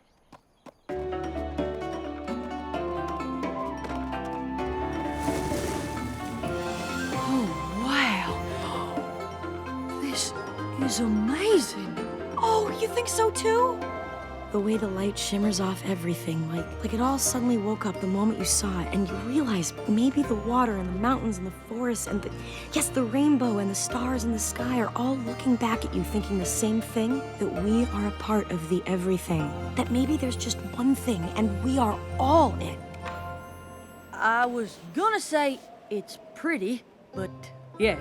This is amazing. Oh, you think so too? The way the light shimmers off everything, like it all suddenly woke up the moment you saw it, and you realize maybe the water and the mountains and the forest and the rainbow and the stars in the sky are all looking back at you thinking the same thing, that we are a part of the everything. That maybe there's just one thing and we are all it. I was gonna say it's pretty, but yeah.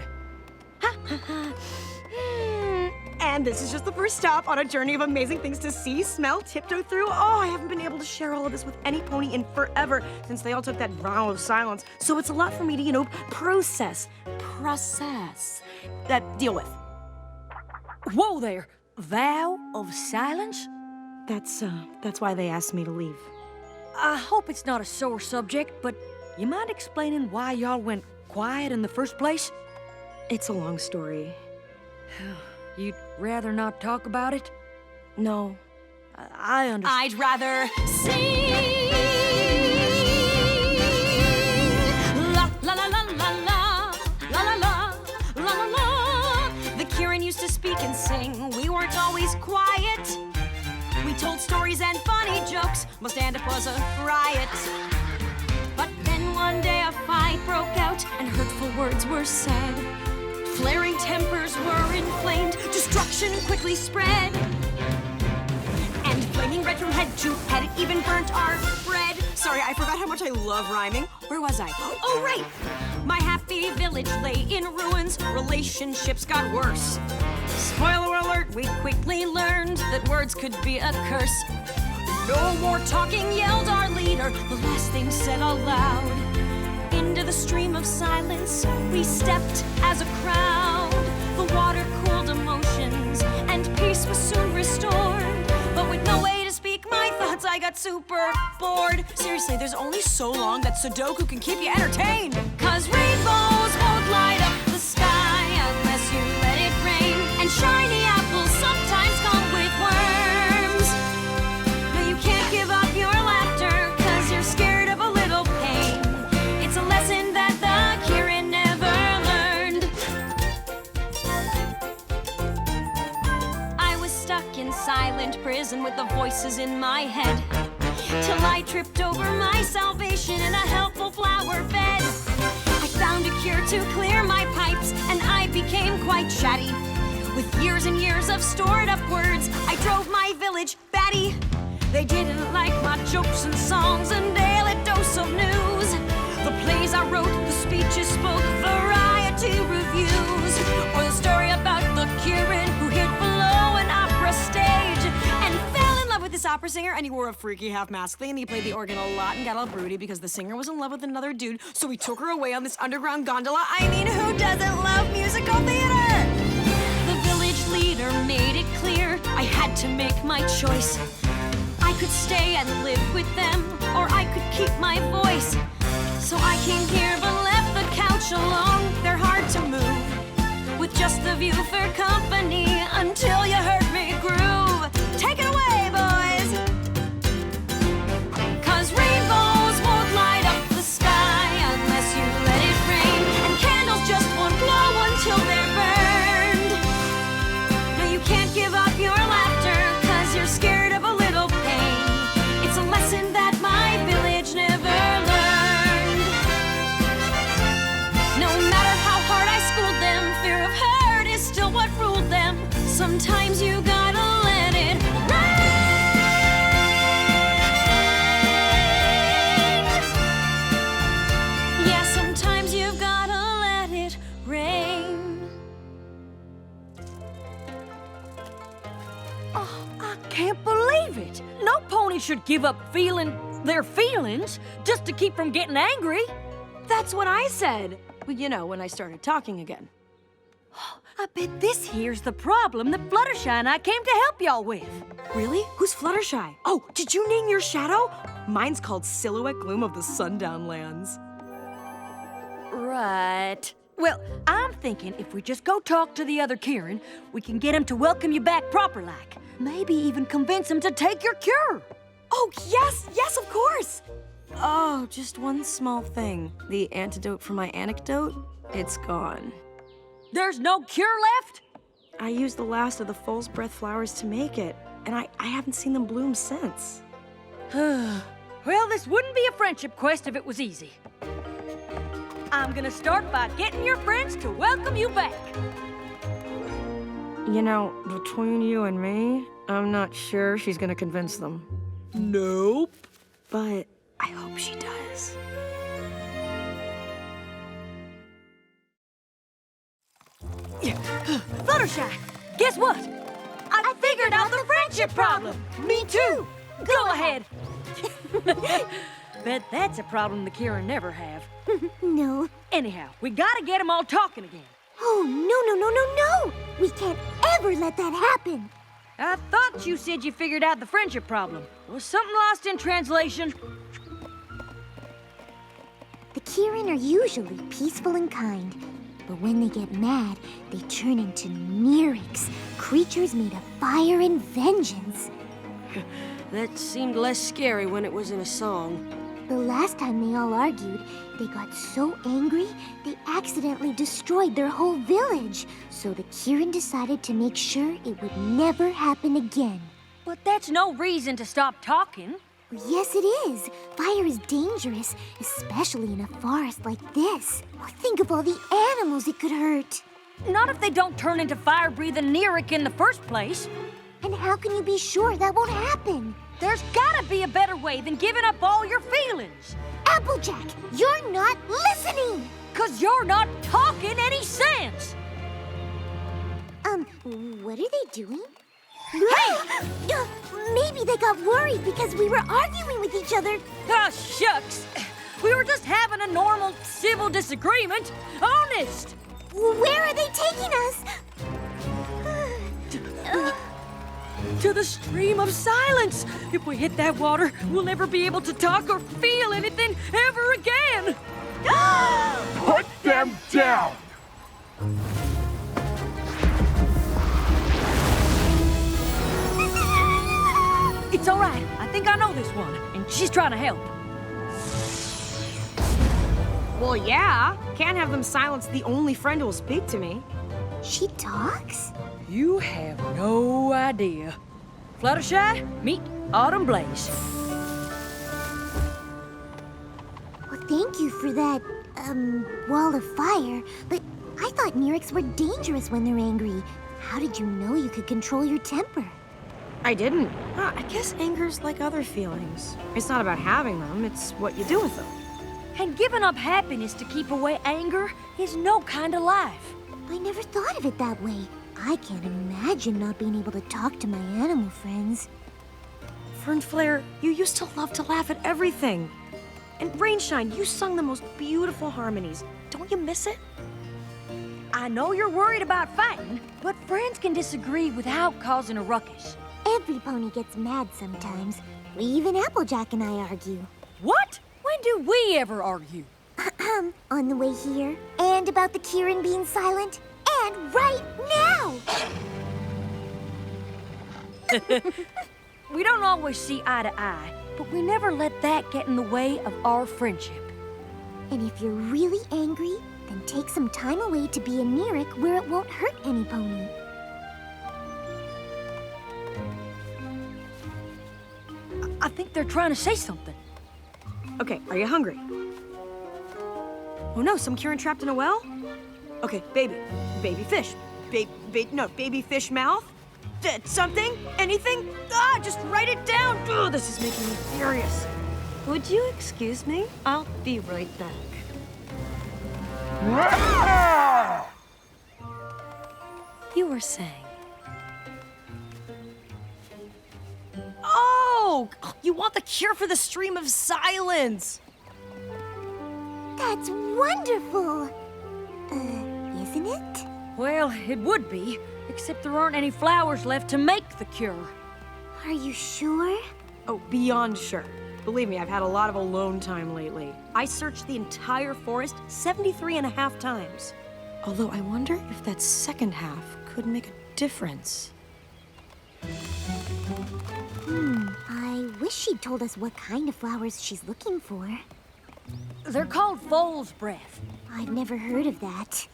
And this is just the first stop on a journey of amazing things to see, smell, tiptoe through. Oh, I haven't been able to share all of this with any pony in forever since they all took that vow of silence. So it's a lot for me to, process, deal with. Whoa there, vow of silence? That's why they asked me to leave. I hope it's not a sore subject, but you mind explaining why y'all went quiet in the first place? It's a long story. You'd rather not talk about it? No. I understand. I'd rather sing. La la la la la la la la la la la. The Kieran used to speak and sing. We weren't always quiet. We told stories and funny jokes. Most stand-up was a riot. But then one day a fight broke out and hurtful words were said. Flaring tempers were inflamed, destruction quickly spread. And flaming red from head to head, it even burnt our bread. Sorry, I forgot how much I love rhyming. Where was I? Oh, right! My happy village lay in ruins, relationships got worse. Spoiler alert, we quickly learned that words could be a curse. No more talking, yelled our leader, the last thing said aloud. Into the stream of silence, we stepped as a crowd. The water cooled emotions, and peace was soon restored. But with no way to speak my thoughts, I got super bored. Seriously, there's only so long that Sudoku can keep you entertained. 'Cause rainbows won't light up the sky unless you let it rain. And shiny apples sometimes come with worms. No, you can't give up your laughter, 'cause you're scared of a little pain. It's a lesson that the Kieran never learned. I was stuck in silent prison with the voices in my head, till I tripped over my salvation in a helpful flower bed. I found a cure to clear my pipes, and I became quite chatty. With years and years of stored up words, I drove my village batty. They didn't like my jokes and songs and daily dose of news. The plays I I wrote, the speeches spoke, variety reviews. Or the story about the Kieran who hid below an opera stage and fell in love with this opera singer, and he wore a freaky half-mask thing, and he played the organ a lot and got all broody because the singer was in love with another dude, so he took her away on this underground gondola. I mean, who doesn't love musical theater? The village leader made it clear I had to make my choice. I could stay and live with them, or I could keep my voice. So I came here but left the couch alone. They're hard to move, with just the view for company, until you heard me groove. Take it away, boys! 'Cause rainbows won't light up the sky unless you let it rain, and candles just won't glow until they're burned. No, you can't give up your laughter 'cause you're scared of a little pain. It's a lesson that my village never learned. No matter how hard I schooled them, fear of hurt is still what ruled them. Sometimes you gotta let it rain. Yeah, sometimes you've gotta let it rain. Oh, I can't believe it. No pony should give up feeling their feelings just to keep from getting angry. That's what I said. Well, you know, when I started talking again. I bet this here's the problem that Fluttershy and I came to help y'all with. Really? Who's Fluttershy? Oh, did you name your shadow? Mine's called Silhouette Gloom of the Sundown Lands. Right. Well, I'm thinking if we just go talk to the other Kieran, we can get him to welcome you back proper like. Maybe even convince him to take your cure. Oh, yes, yes, of course. Oh, just one small thing. The antidote for my anecdote, it's gone. There's no cure left? I used the last of the false breath flowers to make it, and I haven't seen them bloom since. Well, this wouldn't be a friendship quest if it was easy. I'm gonna start by getting your friends to welcome you back. You know, between you and me, I'm not sure she's gonna convince them. Nope. But I hope she does. Fluttershy, guess what? I figured out the friendship problem. Me too. Go ahead. Bet that's a problem the Kieran never have. No. Anyhow, we gotta get them all talking again. Oh, no. We can't ever let that happen. I thought you said you figured out the friendship problem. Was something lost in translation? The Kieran are usually peaceful and kind, but when they get mad, they turn into Nyrics, creatures made of fire and vengeance. That seemed less scary when it was in a song. The last time they all argued, they got so angry, they accidentally destroyed their whole village. So the Kieran decided to make sure it would never happen again. But that's no reason to stop talking. Yes, it is. Fire is dangerous, especially in a forest like this. Think of all the animals it could hurt. Not if they don't turn into fire-breathing Nyric in the first place. And how can you be sure that won't happen? There's gotta be a better way than giving up all your feelings. Applejack, you're not listening! 'Cause you're not talking any sense. What are they doing? Hey! Maybe they got worried because we were arguing with each other. Ah, shucks. We were just having a normal civil disagreement. Honest. Where are they taking us? To the stream of silence. If we hit that water, we'll never be able to talk or feel anything ever again. Put them down! It's all right. I think I know this one, and she's trying to help. Well, yeah. Can't have them silence the only friend who'll speak to me. She talks? You have no idea. Fluttershy, meet Autumn Blaze. Well, thank you for that, wall of fire, but I thought Nyrics were dangerous when they're angry. How did you know you could control your temper? I didn't. I guess anger's like other feelings. It's not about having them, it's what you do with them. And giving up happiness to keep away anger is no kind of life. I never thought of it that way. I can't imagine not being able to talk to my animal friends. Fernflare, you used to love to laugh at everything. And Rainshine, you sung the most beautiful harmonies. Don't you miss it? I know you're worried about fighting, but friends can disagree without causing a ruckus. Every pony gets mad sometimes. Even Applejack and I argue. What? When do we ever argue? On the way here, and about the Kieran being silent, and right now! We don't always see eye to eye, but we never let that get in the way of our friendship. And if you're really angry, then take some time away to be a Neeric where it won't hurt any pony. I think they're trying to say something. Okay, are you hungry? Oh no, some Kieran trapped in a well? Okay, baby fish. Baby fish mouth? Something? Anything? Just write it down. Ugh, this is making me furious. Would you excuse me? I'll be right back. You were saying... Oh! You want the cure for the stream of silence! That's wonderful! Isn't it? Well, it would be, except there aren't any flowers left to make the cure. Are you sure? Oh, beyond sure. Believe me, I've had a lot of alone time lately. I searched the entire forest 73.5 times. Although I wonder if that second half could make a difference. I wish she'd told us what kind of flowers she's looking for. They're called foal's breath. I've never heard of that.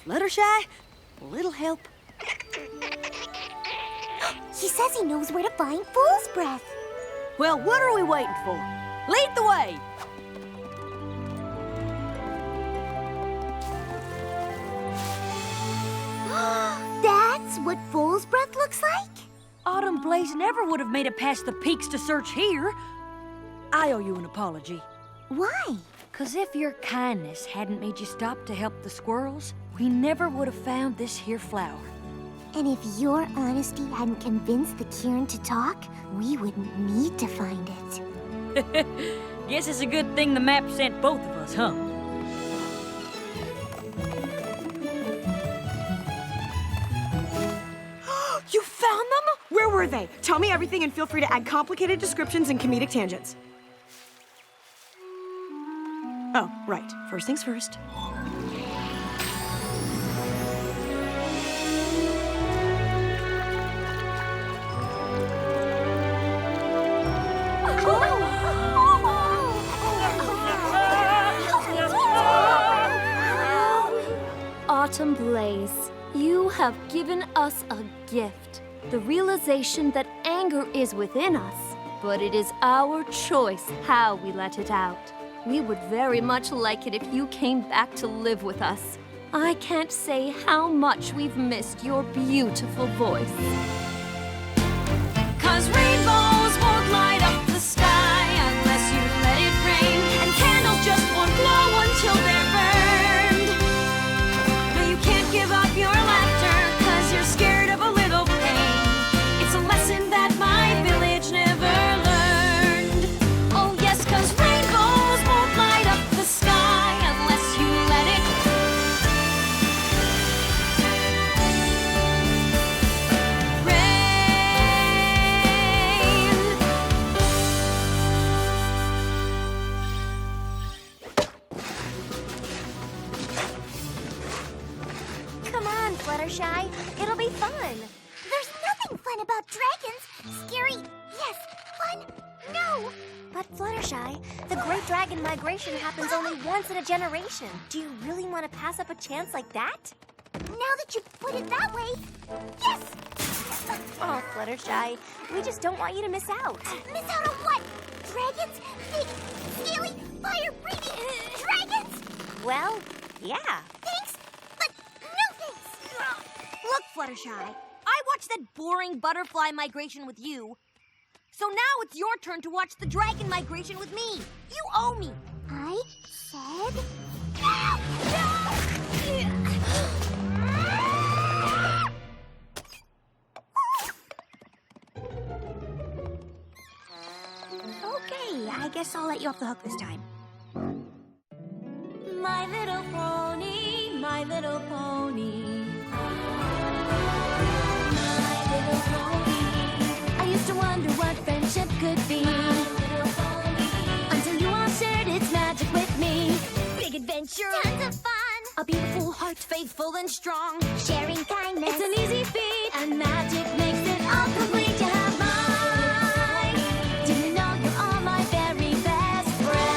Fluttershy? A little help? He says he knows where to find fool's breath. Well, what are we waiting for? Lead the way! That's what fool's breath looks like? Autumn Blaze never would have made it past the peaks to search here. I owe you an apology. Why? 'Cause if your kindness hadn't made you stop to help the squirrels, we never would have found this here flower. And if your honesty hadn't convinced the Kieran to talk, we wouldn't need to find it. Guess it's a good thing the map sent both of us, huh? You found them? Where were they? Tell me everything and feel free to add complicated descriptions and comedic tangents. Oh, right. First things first. Autumn Blaze, you have given us a gift. The realization that anger is within us, but it is our choice how we let it out. We would very much like it if you came back to live with us. I can't say how much we've missed your beautiful voice. 'Cause rainbows won't light up the sky unless you let it rain, and candles just won't glow until they're burned. No, you can't give up your laughter 'cause you're scared of a little pain. It's a lesson that my village never learned. Oh yes, 'cause rainbows won't light up the sky unless you let it Come on, Fluttershy. It'll be fun. There's nothing fun about dragons. Scary, yes. Fun, no. But Fluttershy, the Great Dragon Migration happens only once in a generation. Do you really want to pass up a chance like that? Now that you put it that way, yes. Oh, Fluttershy, we just don't want you to miss out. Miss out on what? Dragons? Big, scaly, fire-breathing dragons? Well, yeah. Thanks, but no thanks. Look, Fluttershy, I watched that boring butterfly migration with you. So now it's your turn to watch the dragon migration with me. You owe me. I said... Okay, I guess I'll let you off the hook this time. My little pony, my little pony. My little pony. I used to wonder what friendship could be. Until you all shared its magic with me. Big adventure. Tons of fun. A beautiful heart, faithful and strong. Sharing kindness. It's an easy feat, and magic makes it all complete. You have mine. Do you know you're all my very best friends?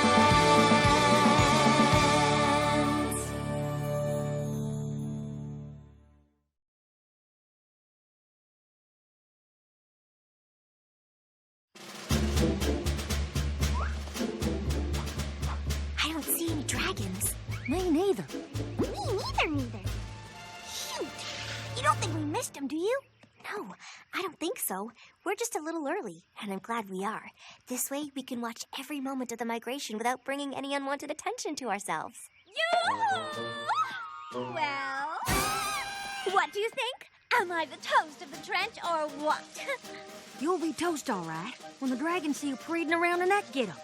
I don't see any dragons. Me neither. Me neither. Shoot. You don't think we missed them, do you? No, I don't think so. We're just a little early, and I'm glad we are. This way, we can watch every moment of the migration without bringing any unwanted attention to ourselves. Well, what do you think? Am I the toast of the trench or what? You'll be toast, all right, when the dragons see you parading around in that getup.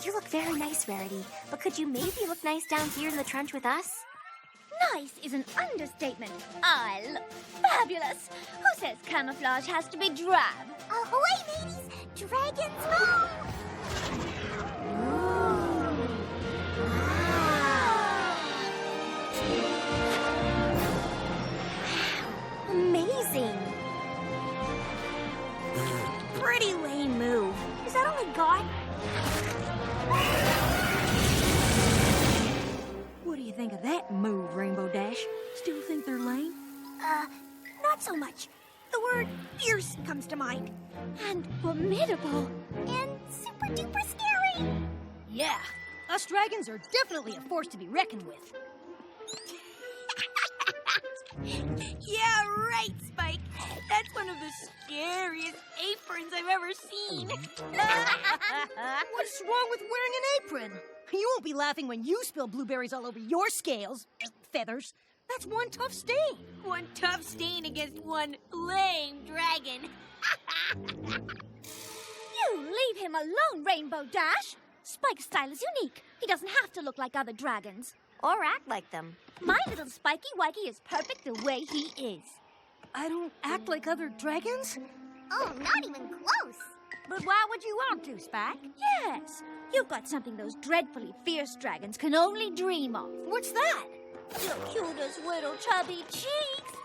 You look very nice, Rarity, but could you maybe look nice down here in the trench with us? Nice is an understatement. I look fabulous. Who says camouflage has to be drab? Ahoy, ladies! Dragons home! Amazing! Pretty lame move. Is that all I got? What do you think of that move, Rainbow Dash? Still think they're lame? Not so much. The word fierce comes to mind. And formidable. And super duper scary! Yeah, us dragons are definitely a force to be reckoned with. Yeah, right, Spike. That's one of the scariest aprons I've ever seen. What's wrong with wearing an apron? You won't be laughing when you spill blueberries all over your scales. Feathers. That's one tough stain. One tough stain against one lame dragon. You leave him alone, Rainbow Dash. Spike's style is unique. He doesn't have to look like other dragons. Or act like them. My little Spiky Wikey is perfect the way he is. I don't act like other dragons? Oh, not even close! But why would you want to, Spike? Yes, you've got something those dreadfully fierce dragons can only dream of. What's that? Your cutest little chubby cheeks.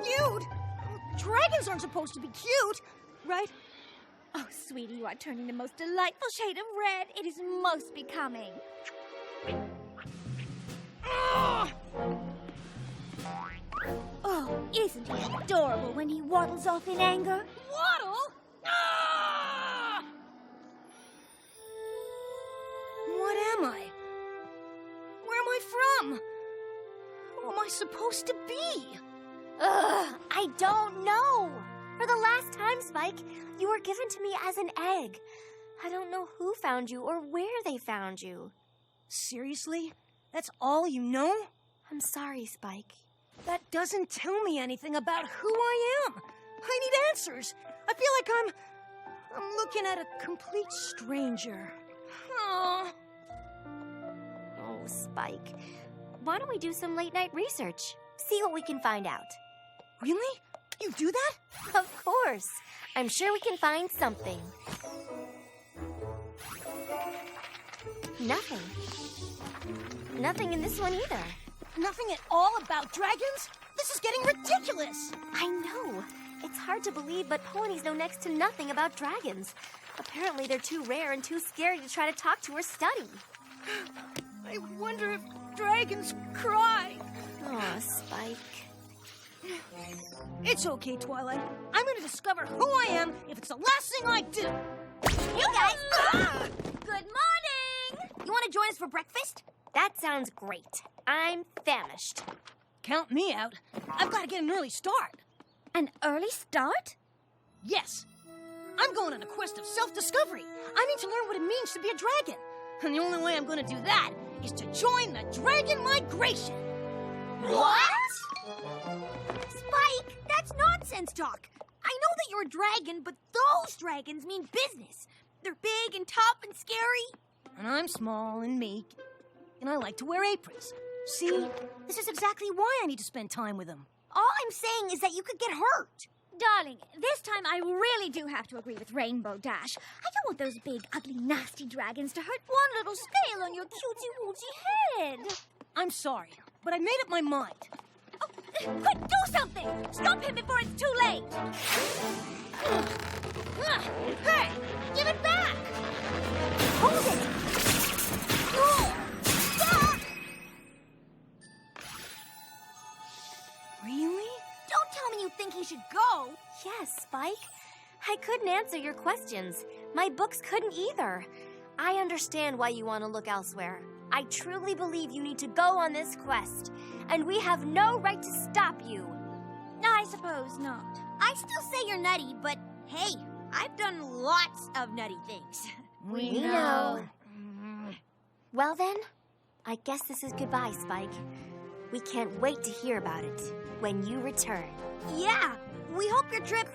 Cute? Dragons aren't supposed to be cute, right? Oh, sweetie, you are turning the most delightful shade of red. It is most becoming. Oh, isn't he adorable when he waddles off in anger? Waddle? What am I? Where am I from? Who am I supposed to be? I don't know. For the last time, Spike, you were given to me as an egg. I don't know who found you or where they found you. Seriously? That's all you know? I'm sorry, Spike. That doesn't tell me anything about who I am. I need answers. I feel like I'm looking at a complete stranger. Oh. Oh, Spike. Why don't we do some late-night research? See what we can find out. Really? You do that? Of course. I'm sure we can find something. Nothing. Nothing in this one either. Nothing at all about dragons? This is getting ridiculous! I know. It's hard to believe, but ponies know next to nothing about dragons. Apparently they're too rare and too scary to try to talk to or study. I wonder if dragons cry. Aw, Spike. It's okay, Twilight. I'm gonna discover who I am if it's the last thing I do. Hey, guys! Good morning! You want to join us for breakfast? That sounds great. I'm famished. Count me out. I've got to get an early start. An early start? Yes. I'm going on a quest of self-discovery. I need to learn what it means to be a dragon. And the only way I'm going to do that is to join the dragon migration. What? Spike, that's nonsense talk. I know that you're a dragon, but those dragons mean business. They're big and tough and scary. And I'm small and meek, and I like to wear aprons. See, this is exactly why I need to spend time with them. All I'm saying is that you could get hurt. Darling, this time I really do have to agree with Rainbow Dash. I don't want those big, ugly, nasty dragons to hurt one little scale on your cutesy-wootsy head. I'm sorry, but I made up my mind. Oh, quick, do something! Stop him before it's too late! Hey, give it back! Hold it! Really? Don't tell me you think he should go! Yes, Spike. I couldn't answer your questions. My books couldn't either. I understand why you want to look elsewhere. I truly believe you need to go on this quest, and we have no right to stop you. I suppose not. I still say you're nutty, but hey, I've done lots of nutty things. We know. Well then, I guess this is goodbye, Spike. We can't wait to hear about it when you return. Yeah, we hope your trip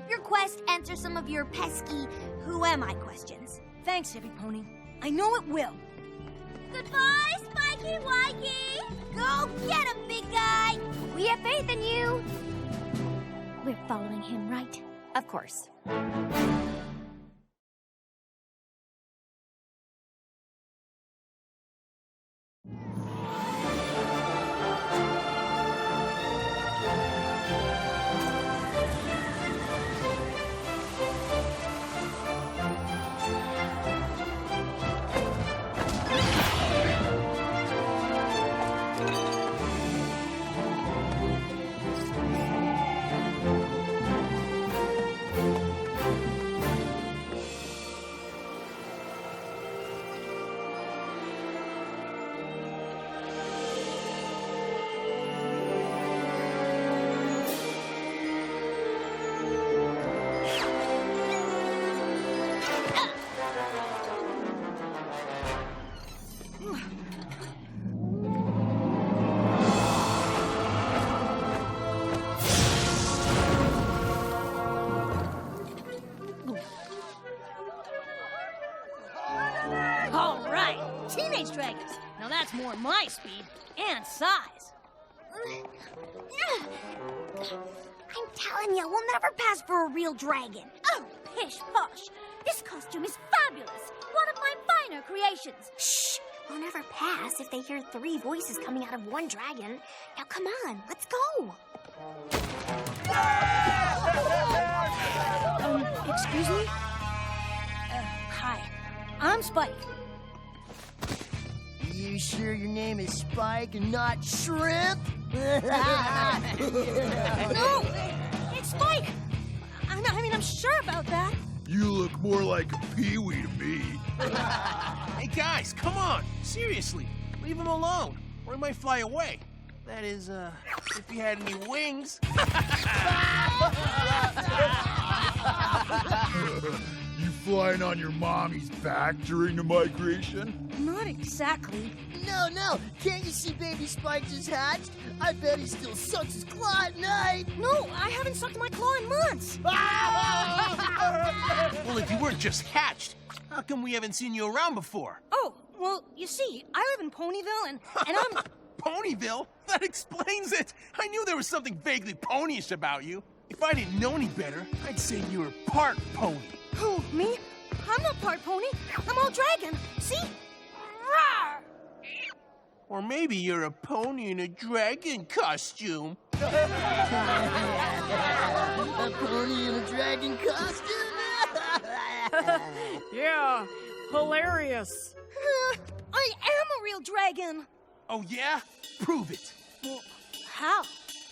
your quest answers some of your pesky who am I questions. Thanks, everypony. I know it will. Goodbye, Spiky Wikey! Go get him, big guy! We have faith in you! We're following him, right? Of course. Teenage dragons. Now that's more my speed and size. I'm telling you, we'll never pass for a real dragon. Oh, pish posh. This costume is fabulous. One of my finer creations. Shh! We'll never pass if they hear 3 voices coming out of one dragon. Now come on, let's go! Excuse me? Hi. I'm Spike. You sure your name is Spike and not Shrimp? No! It's Spike! I'm sure about that. You look more like a peewee to me. Hey guys, come on! Seriously, leave him alone, or he might fly away. That is, if he had any wings. You flying on your mommy's back during the migration? Not exactly. No, can't you see baby Spike just hatched? I bet he still sucks his claw at night. No, I haven't sucked my claw in months. Well, if you weren't just hatched, how come we haven't seen you around before? Oh, well, you see, I live in Ponyville, and I'm... Ponyville? That explains it! I knew there was something vaguely ponyish about you. If I didn't know any better, I'd say you were part pony. Who, me? I'm not part pony. I'm all dragon. See? Rawr! Or maybe you're a pony in a dragon costume. A pony in a dragon costume? Yeah, hilarious. I am a real dragon. Oh, yeah? Prove it. Well, how?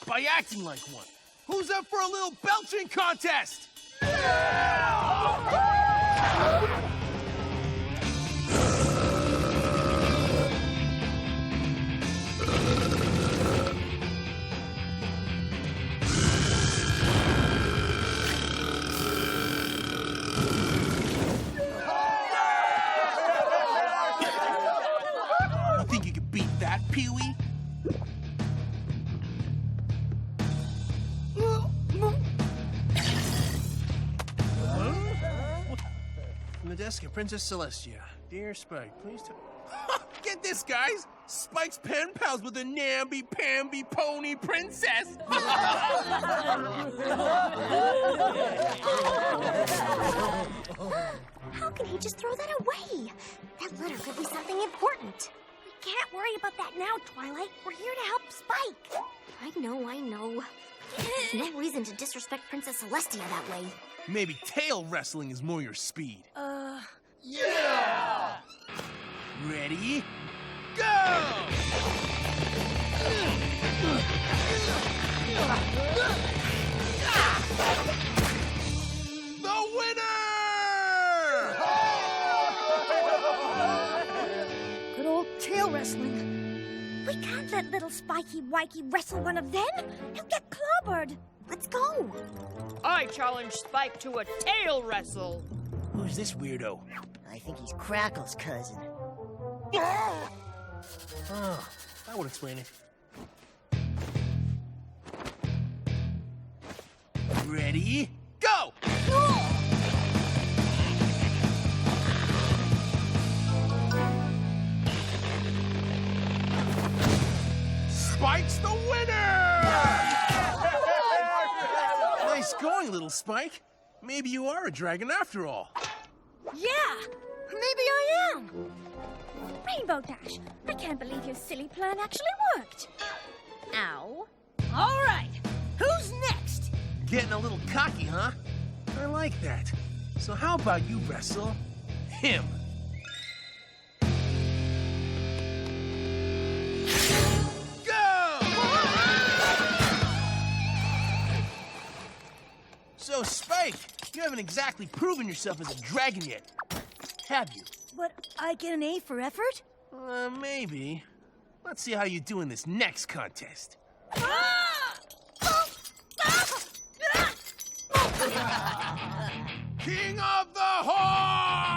By acting like one. Who's up for a little belching contest? the desk of Princess Celestia. Dear Spike, please tell... Get this, guys! Spike's pen pals with the namby-pamby pony princess! How can he just throw that away? That letter could be something important. We can't worry about that now, Twilight. We're here to help Spike. I know. There's no reason to disrespect Princess Celestia that way. Maybe tail wrestling is more your speed. Yeah! Ready? Go! The winner! Good old tail wrestling. We can't let little Spiky Wikey wrestle one of them. He'll get clobbered. Let's go. I challenge Spike to a tail wrestle. Who's this weirdo? I think he's Crackle's cousin. Oh, that would explain it. Ready? Go! Spike's the winner! Nice going, little Spike. Maybe you are a dragon after all. Yeah, maybe I am. Rainbow Dash, I can't believe your silly plan actually worked. Ow. All right, who's next? Getting a little cocky, huh? I like that. So how about you wrestle him? Go! So, Spike, you haven't exactly proven yourself as a dragon yet, have you? But I get an A for effort? Maybe. Let's see how you do in this next contest. King of the Horde!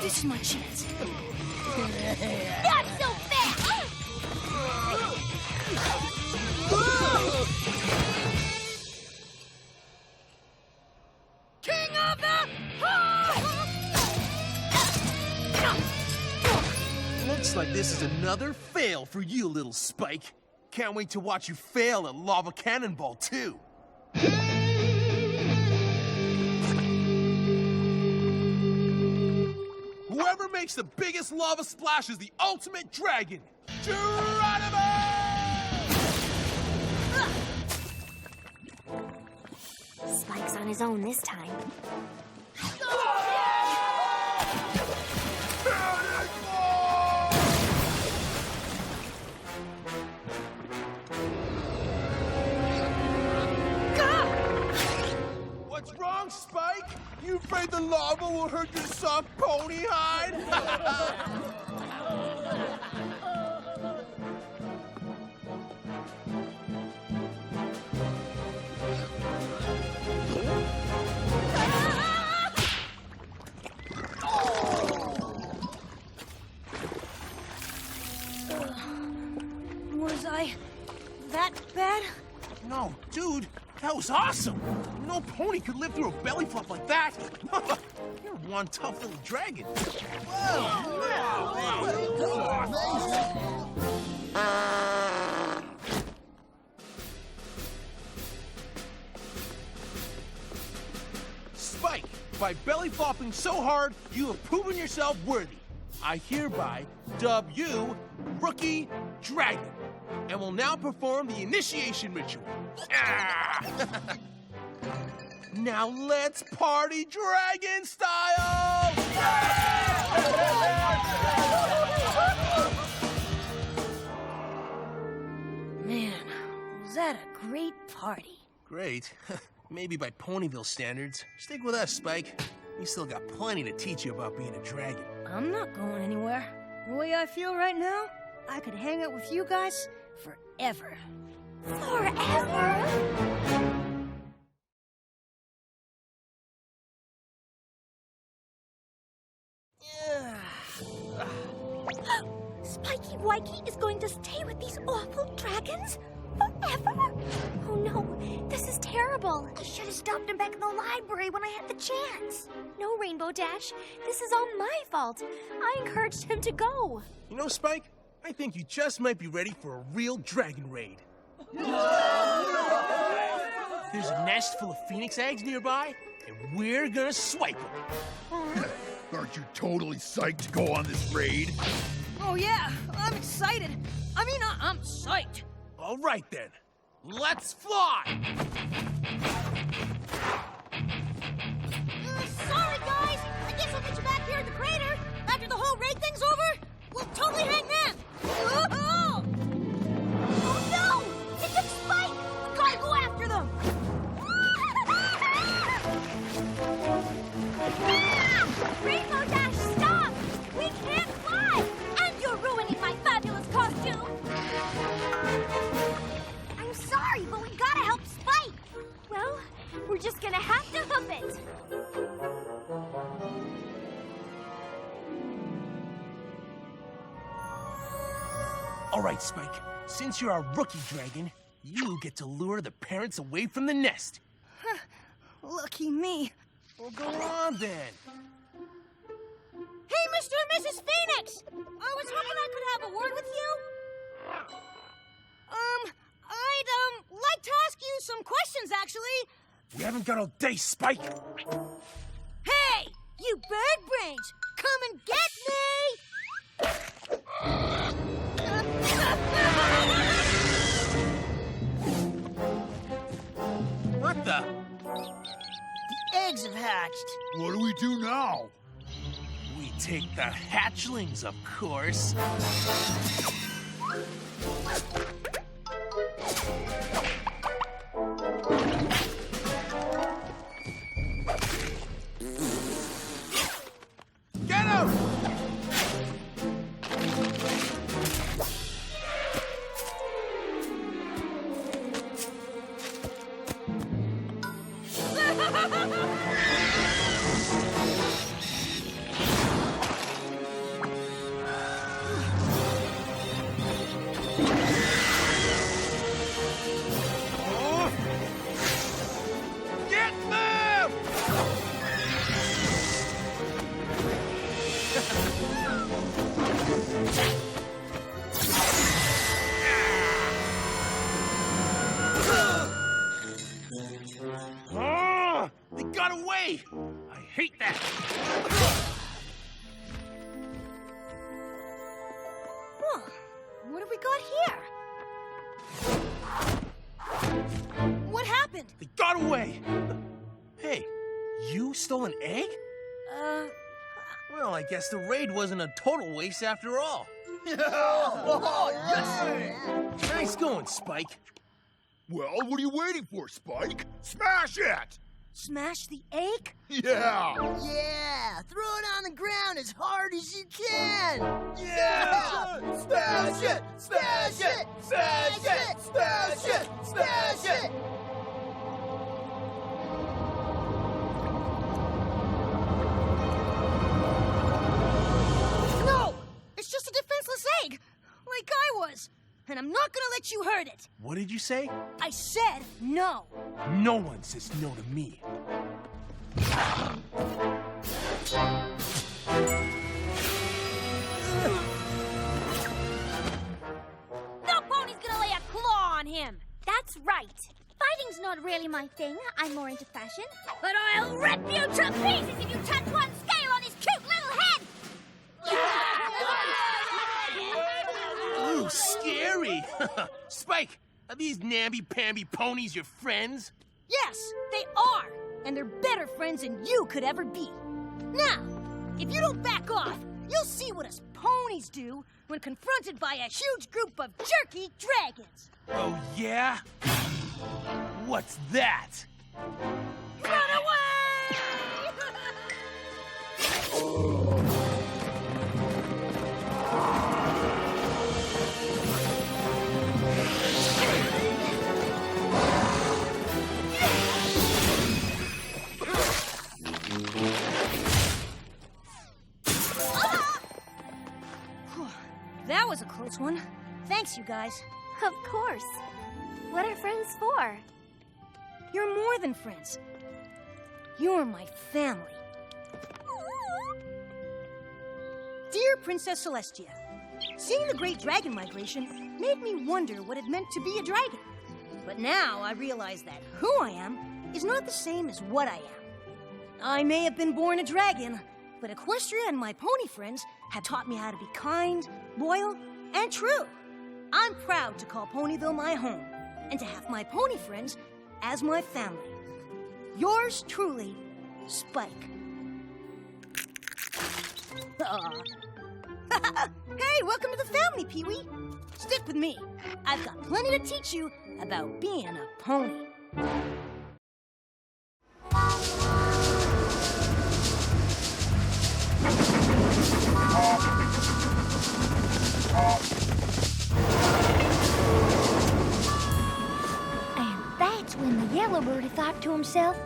This is my chance. Not so fast! King of the Horde! Looks like this is another fail for you, little Spike. Can't wait to watch you fail at Lava Cannonball, too. Whoever makes the biggest lava splash is the ultimate dragon, Geronimo! Spike's on his own this time. What's wrong, Spike? You afraid the lava will hurt your soft pony hide? Was I that bad? No, dude, that was awesome. No pony could live through a belly flop like that. You're one tough little dragon. Spike, by belly flopping so hard, you have proven yourself worthy. I hereby dub you Rookie Dragon, and will now perform the initiation ritual. Now let's party dragon style! Man, was that a great party. Great. Maybe by Ponyville standards. Stick with us, Spike. We still got plenty to teach you about being a dragon. I'm not going anywhere. The way I feel right now, I could hang out with you guys forever. Forever? Pikey Wikey is going to stay with these awful dragons forever? Oh no, this is terrible. I should have stopped him back in the library when I had the chance. No, Rainbow Dash, this is all my fault. I encouraged him to go. You know, Spike, I think you just might be ready for a real dragon raid. There's a nest full of phoenix eggs nearby, and we're gonna swipe them. Aren't you totally psyched to go on this raid? Oh yeah, I'm excited. I'm psyched. All right then, let's fly! Sorry, guys. I guess I'll meet you back here at the crater. After the whole raid thing's over, we'll totally hang then. Oh no! It's a Spike! We gotta go after them! Rainbow Dash, stop! We can't fly! And you're ruining my fabulous costume! I'm sorry, but we gotta help Spike. Well, we're just gonna have to hoof it. All right, Spike, since you're our rookie dragon, you get to lure the parents away from the nest. Lucky me. Well, go on then. Hey, Mr. and Mrs. Phoenix! I was hoping I could have a word with you. I'd like to ask you some questions, actually. We haven't got all day, Spike. Hey, you bird brains, come and get me! What the? The eggs have hatched. What do we do now? We take the hatchlings, of course. Get him! Get them! Oh, they got away! I hate that! Huh, what have we got here? What happened? They got away! Hey, you stole an egg? Well, I guess the raid wasn't a total waste after all. Oh, yes! Nice going, Spike. Well, what are you waiting for, Spike? Smash it! Smash the egg? Yeah! Yeah! Throw it on the ground as hard as you can! Yeah! Smash it! Smash it! Smash it! Smash it! Smash it! No! It's just a defenseless egg, like I was. And I'm not gonna let you hurt it. What did you say? I said no. No one says no to me. No pony's gonna lay a claw on him. That's right. Fighting's not really my thing. I'm more into fashion. But I'll rip you to pieces if you touch one scale on his cute little head. Ooh, scary! Spike, are these namby-pamby ponies your friends? Yes, they are. And they're better friends than you could ever be. Now, if you don't back off, you'll see what us ponies do when confronted by a huge group of jerky dragons. Oh, yeah? What's that? Run away! That was a close one. Thanks, you guys. Of course. What are friends for? You're more than friends. You're my family. Dear Princess Celestia, seeing the Great Dragon Migration made me wonder what it meant to be a dragon. But now I realize that who I am is not the same as what I am. I may have been born a dragon, but Equestria and my pony friends have taught me how to be kind, loyal, and true. I'm proud to call Ponyville my home and to have my pony friends as my family. Yours truly, Spike. Hey, welcome to the family, Pee-wee. Stick with me. I've got plenty to teach you about being a pony. And that's when the yellow birdie thought to himself,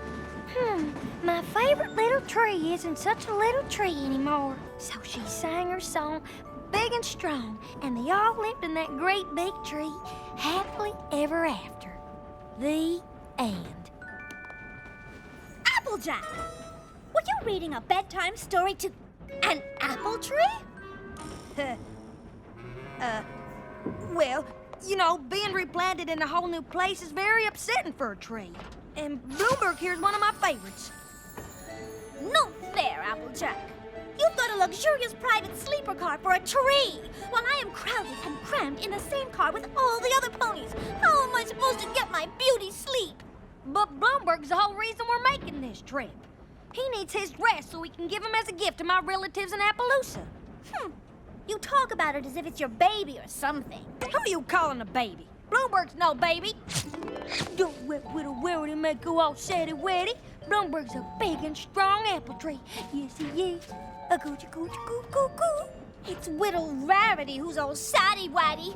my favorite little tree isn't such a little tree anymore. So she sang her song big and strong, and they all lived in that great big tree happily ever after. The end. Applejack! Were you reading a bedtime story to an apple tree? Well, you know, being replanted in a whole new place is very upsetting for a tree. And Bloomberg here's one of my favorites. No fair, Applejack. You thought a luxurious private sleeper car for a tree, while I am crowded and crammed in the same car with all the other ponies. How am I supposed to get my beauty sleep? But Bloomberg's the whole reason we're making this trip. He needs his dress so we can give him as a gift to my relatives in Appaloosa. You talk about it as if it's your baby or something. Who are you calling a baby? Bloomberg's no baby. Don't wet with a Rarity make go all saddy-weddy. Bloomberg's a big and strong apple tree. Yes, he is. A coochie coochie coo coo coo. It's little Rarity who's all saddy-waddy.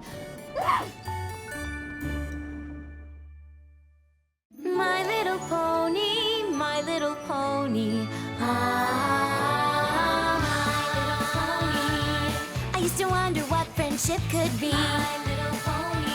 My little pony, my little pony. Ah, my little pony. I used to wonder what friendship could be. My little pony.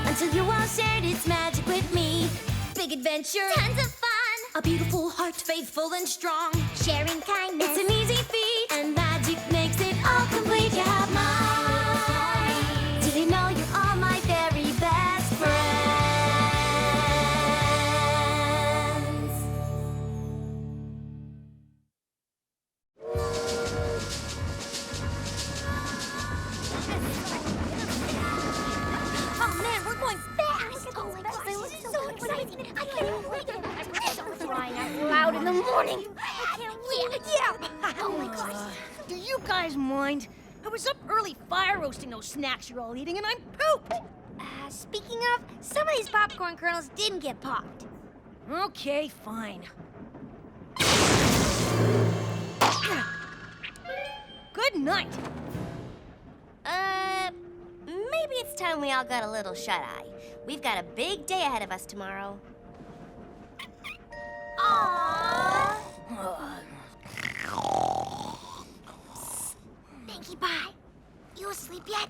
Until you all shared its magic with me. Big adventure. Tons of fun. A beautiful heart, faithful and strong. Sharing kindness. It's an easy feat, and magic makes it all complete. You have mine. Did you know you're all my very best friends? Oh man, we're going fast! Oh my gosh, this is so exciting! I can't even wait! I'm crying out loud in the morning! I can't wait! Yeah! Oh my gosh! Do you guys mind? I was up early fire roasting those snacks you're all eating, and I'm pooped! Speaking of, some of these popcorn kernels didn't get popped. Okay, fine. Good night. Maybe it's time we all got a little shut-eye. We've got a big day ahead of us tomorrow. Aww. Pinkie Pie, you asleep yet?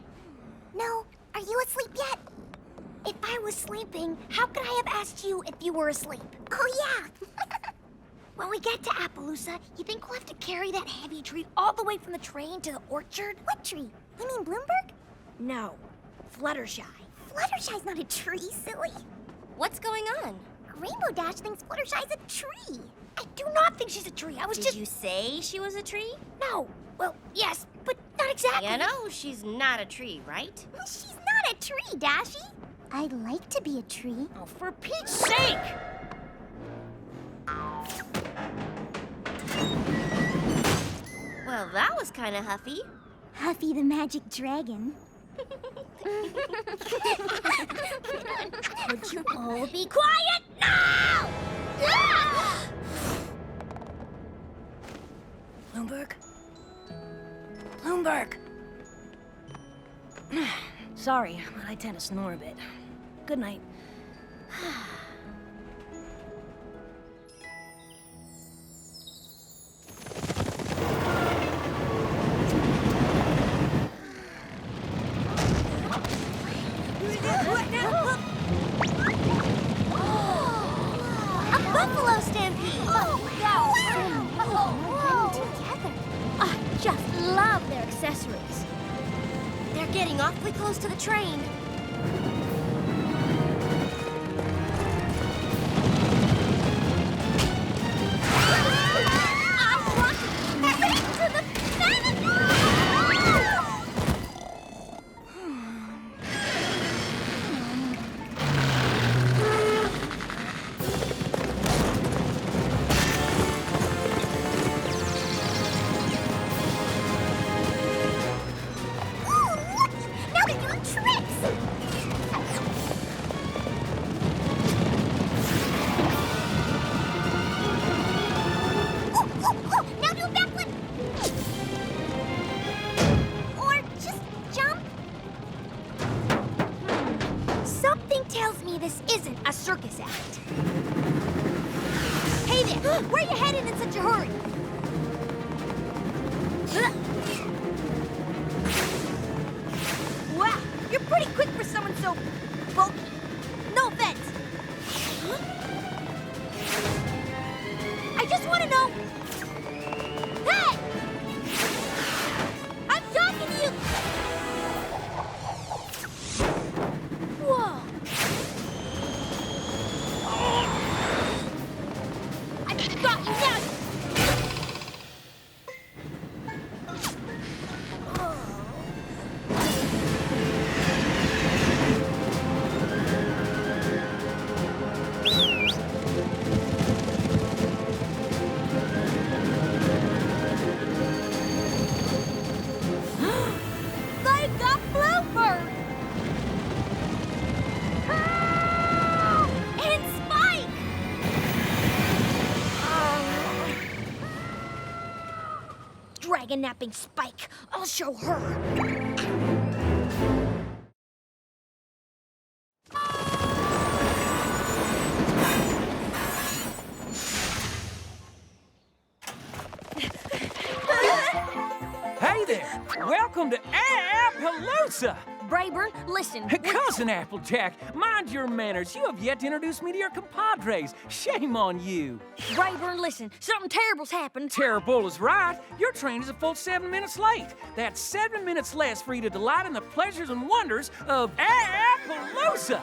No, are you asleep yet? If I was sleeping, how could I have asked you if you were asleep? Oh, yeah. When we get to Appaloosa, you think we'll have to carry that heavy tree all the way from the train to the orchard? What tree? You mean Bloomberg? No, Fluttershy. Fluttershy's not a tree, silly. What's going on? Rainbow Dash thinks Fluttershy's a tree. I do not think she's a tree. I was Did you say she was a tree? No. Well, yes, but not exactly. You know, she's not a tree, right? She's not a tree, Dashy. I'd like to be a tree. Oh, for Pete's sake! Well, that was kind of huffy. Huffy the magic dragon. Would you all be quiet now? Bloomberg? Bloomberg! Sorry, but I tend to snore a bit. Good night. They're getting awfully close to the train. This isn't a circus act. Hey there, where are you headed in such a hurry? Wow, you're pretty quick for someone so bulky. No offense. I just want to know. Hey! I'm talking to you! Whoa! Got you now! They got Bluebird! And Spike! Dragon napping Spike. I'll show her. Hey there! Welcome to Appaloosa! Brayburn, listen. Cousin Applejack, mind your manners. You have yet to introduce me to your compadres. Shame on you. Brayburn, listen. Something terrible's happened. Terrible is right. Your train is a full 7 minutes late. That's 7 minutes less for you to delight in the pleasures and wonders of Appaloosa.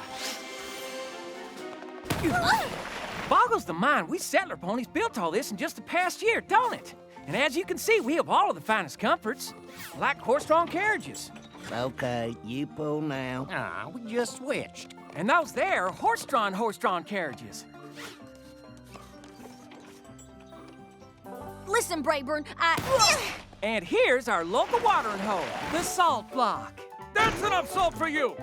Boggles the mind. We settler ponies built all this in just the past year, don't it? And as you can see, we have all of the finest comforts, like horse-drawn carriages. Okay, you pull now. Ah, we just switched. And those there are horse-drawn carriages. Listen, Brayburn, And here's our local watering hole, the salt block. That's enough salt for you!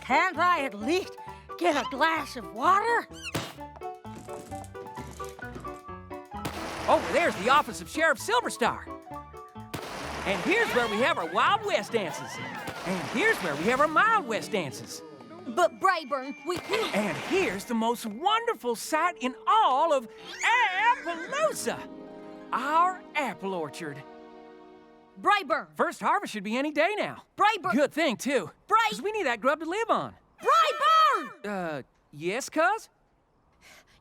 Can't I at least get a glass of water? Over there's the office of Sheriff Silverstar. And here's where we have our Wild West dances. And here's where we have our Mild West dances. But Brayburn, And here's the most wonderful sight in all of Appaloosa, our apple orchard. Brayburn! First harvest should be any day now. Brayburn! Good thing, too. Because we need that grub to live on. Brayburn! Yes, cuz?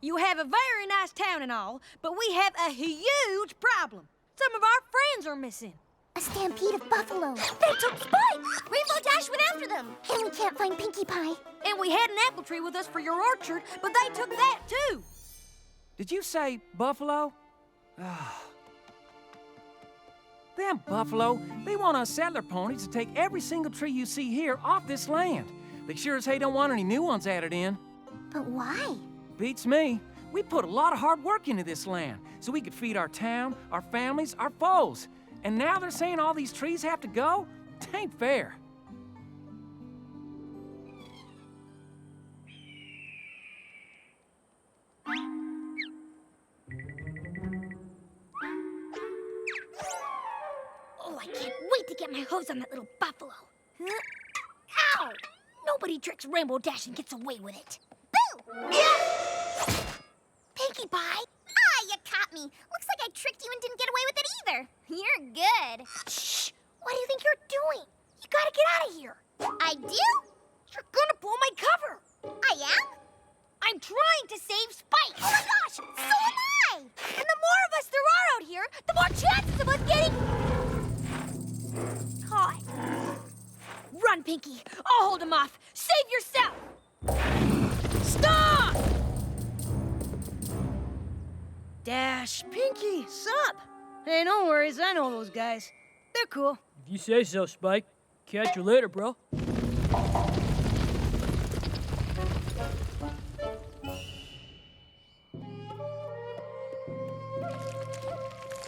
You have a very nice town and all, but we have a huge problem. Some of our friends are missing. A stampede of buffalo. They took Spike! Rainbow Dash went after them! And we can't find Pinkie Pie. And we had an apple tree with us for your orchard, but they took that too. Did you say buffalo? Them buffalo, they want us settler ponies to take every single tree you see here off this land. They sure as hey don't want any new ones added in. But why? Beats me. We put a lot of hard work into this land so we could feed our town, our families, our foes. And now they're saying all these trees have to go? It ain't fair. Oh, I can't wait to get my hose on that little buffalo. Ow! Nobody tricks Rainbow Dash and gets away with it. Boo! Pinkie Pie! Ah, you caught me. Looks like I tricked you and didn't get away with it either. You're good. Shh! What do you think you're doing? You gotta get out of here. I do? You're gonna blow my cover. I am? I'm trying to save Spike. Oh my gosh, so am I! And the more of us there are out here, the more chances of us getting caught. on, Pinkie. I'll hold him off. Save yourself! Stop! Dash, Pinkie, sup? Hey, no worries. I know those guys. They're cool. If you say so, Spike. Catch you later, bro.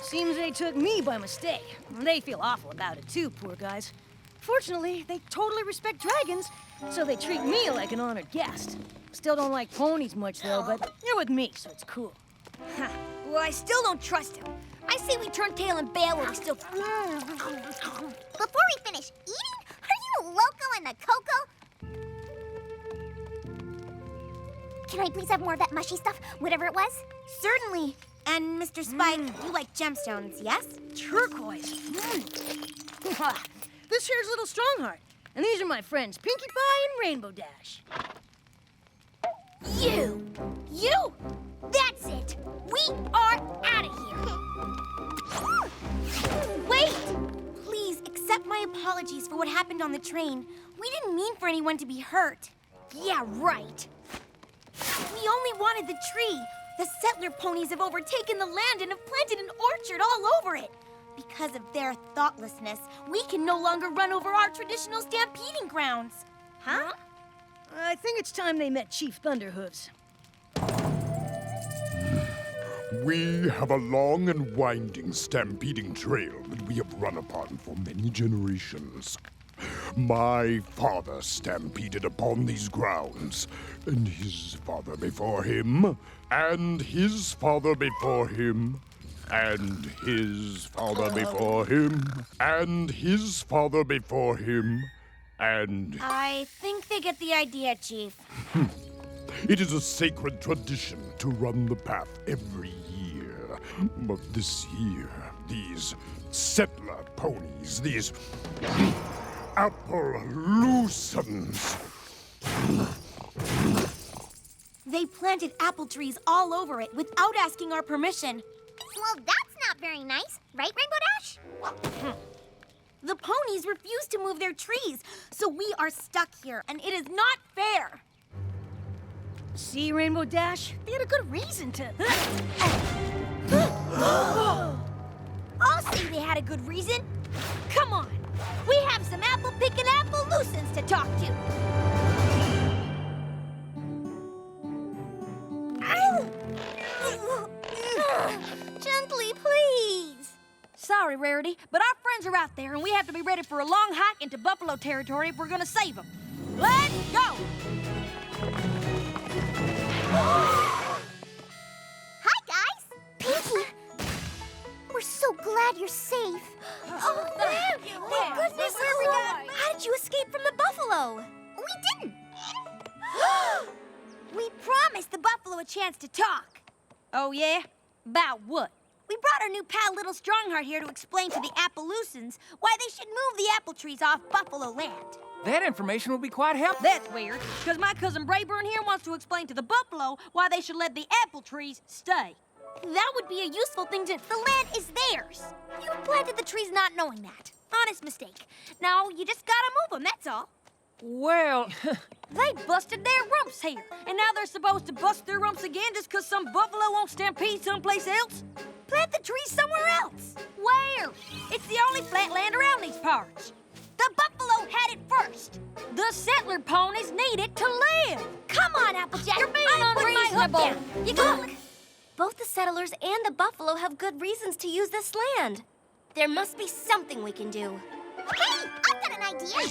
Seems they took me by mistake. They feel awful about it too, poor guys. Fortunately, they totally respect dragons, so they treat me like an honored guest. Still don't like ponies much though, but you're with me, so it's cool. Huh. Well, I still don't trust him. I say we turn tail and bail while we still... Before we finish eating, are you loco in the cocoa? Can I please have more of that mushy stuff, whatever it was? Certainly. And Mr. Spike, you like gemstones, yes? Turquoise. This here's Little Strongheart. And these are my friends, Pinkie Pie and Rainbow Dash. You! That's it! We are out of here! Wait! Please accept my apologies for what happened on the train. We didn't mean for anyone to be hurt. Yeah, right. We only wanted the tree. The settler ponies have overtaken the land and have planted an orchard all over it. Because of their thoughtlessness, we can no longer run over our traditional stampeding grounds. Huh? I think it's time they met Chief Thunderhooves. We have a long and winding stampeding trail that we have run upon for many generations. My father stampeded upon these grounds, and his father before him, and his father before him, and his father before him, and his father before him, and... I think they get the idea, Chief. It is a sacred tradition to run the path every year. But this year, these settler ponies, these Applelusans. They planted apple trees all over it without asking our permission. Well, that's not very nice, right, Rainbow Dash? The ponies refuse to move their trees, so we are stuck here, and it is not fair. See, Rainbow Dash? They had a good reason to... I'll say they had a good reason. Come on, we have some apple-picking Applelusans to talk to. Gently, please. Sorry, Rarity, but our friends are out there, and we have to be ready for a long hike into buffalo territory if we're gonna save them. Let's go! Hi, guys. Pinkie, we're so glad you're safe. Oh, thank goodness. How did you escape from the buffalo? We didn't. We promised the buffalo a chance to talk. Oh, yeah? About what? We brought our new pal Little Strongheart here to explain to the Applelusans why they should move the apple trees off Buffalo land. That information would be quite helpful. That's weird, because my cousin Brayburn here wants to explain to the buffalo why they should let the apple trees stay. That would be a useful thing to... The land is theirs. You planted the trees not knowing that. Honest mistake. Now, you just gotta move them, that's all. Well... They busted their rumps here, and now they're supposed to bust their rumps again just because some buffalo won't stampede someplace else? Plant the trees somewhere else. Where? It's the only flat land around these parts. The buffalo had it first. The settler ponies need it to live. Come on, Applejack. You're being unreasonable. You Look. Both the settlers and the buffalo have good reasons to use this land. There must be something we can do. Hey, I've got an idea.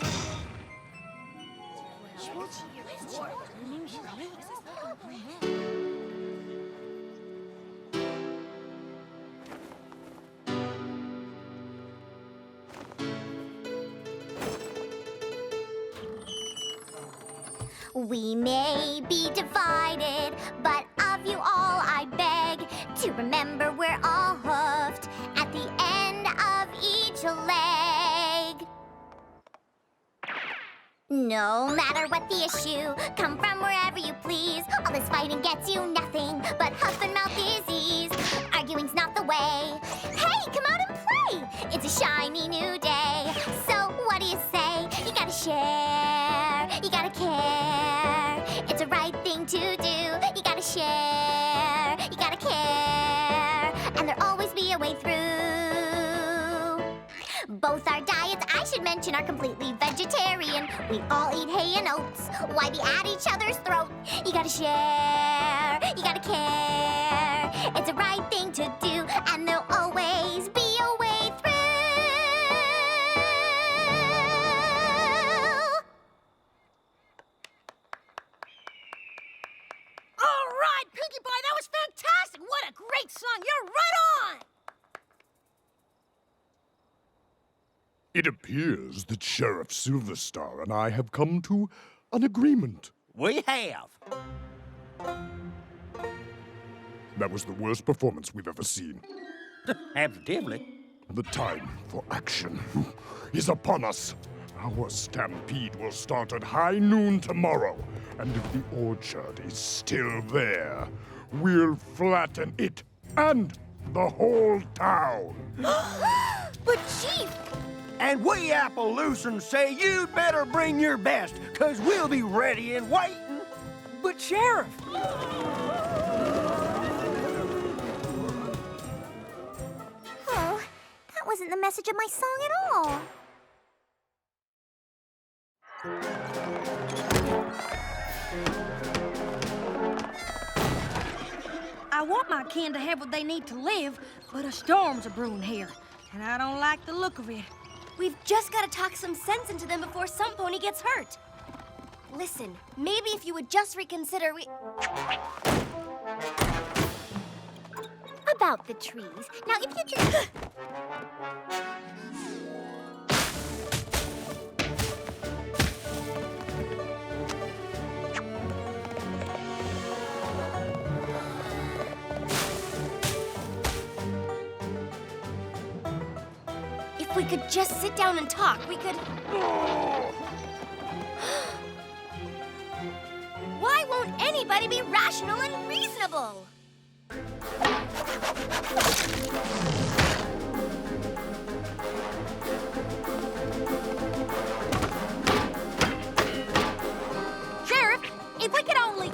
We may be divided, but of you all I beg to remember we're all hoofed at the end of each leg. No matter what the issue, come from wherever you please. All this fighting gets you nothing but huff and mouth disease. Arguing's not the way. Hey, come out and play! It's a shiny new day. So what do you say? You gotta share share. You gotta care. It's the right thing to do. You gotta share. You gotta care. And there'll always be a way through. Both our diets, I should mention, are completely vegetarian. We all eat hay and oats. Why be at each other's throat? You gotta share. You gotta care. It's the right thing to do. And there'll always be a way through. All right, Pinkie Pie, that was fantastic. What a great song. You're right on. It appears that Sheriff Silverstar and I have come to an agreement. We have. That was the worst performance we've ever seen. Evidently. The time for action is upon us. Our stampede will start at high noon tomorrow, and if the orchard is still there, we'll flatten it and the whole town. But Chief! And we Appaloosans say you'd better bring your best, 'cause we'll be ready and waiting. But Sheriff! Oh, that wasn't the message of my song at all. I want my kin to have what they need to live, but a storm's a brewing here, and I don't like the look of it. We've just got to talk some sense into them before some pony gets hurt. Listen, maybe if you would just reconsider, About the trees. Now, if you just... If we could just sit down and talk, we could... Why won't anybody be rational and reasonable? Sheriff, if we could only...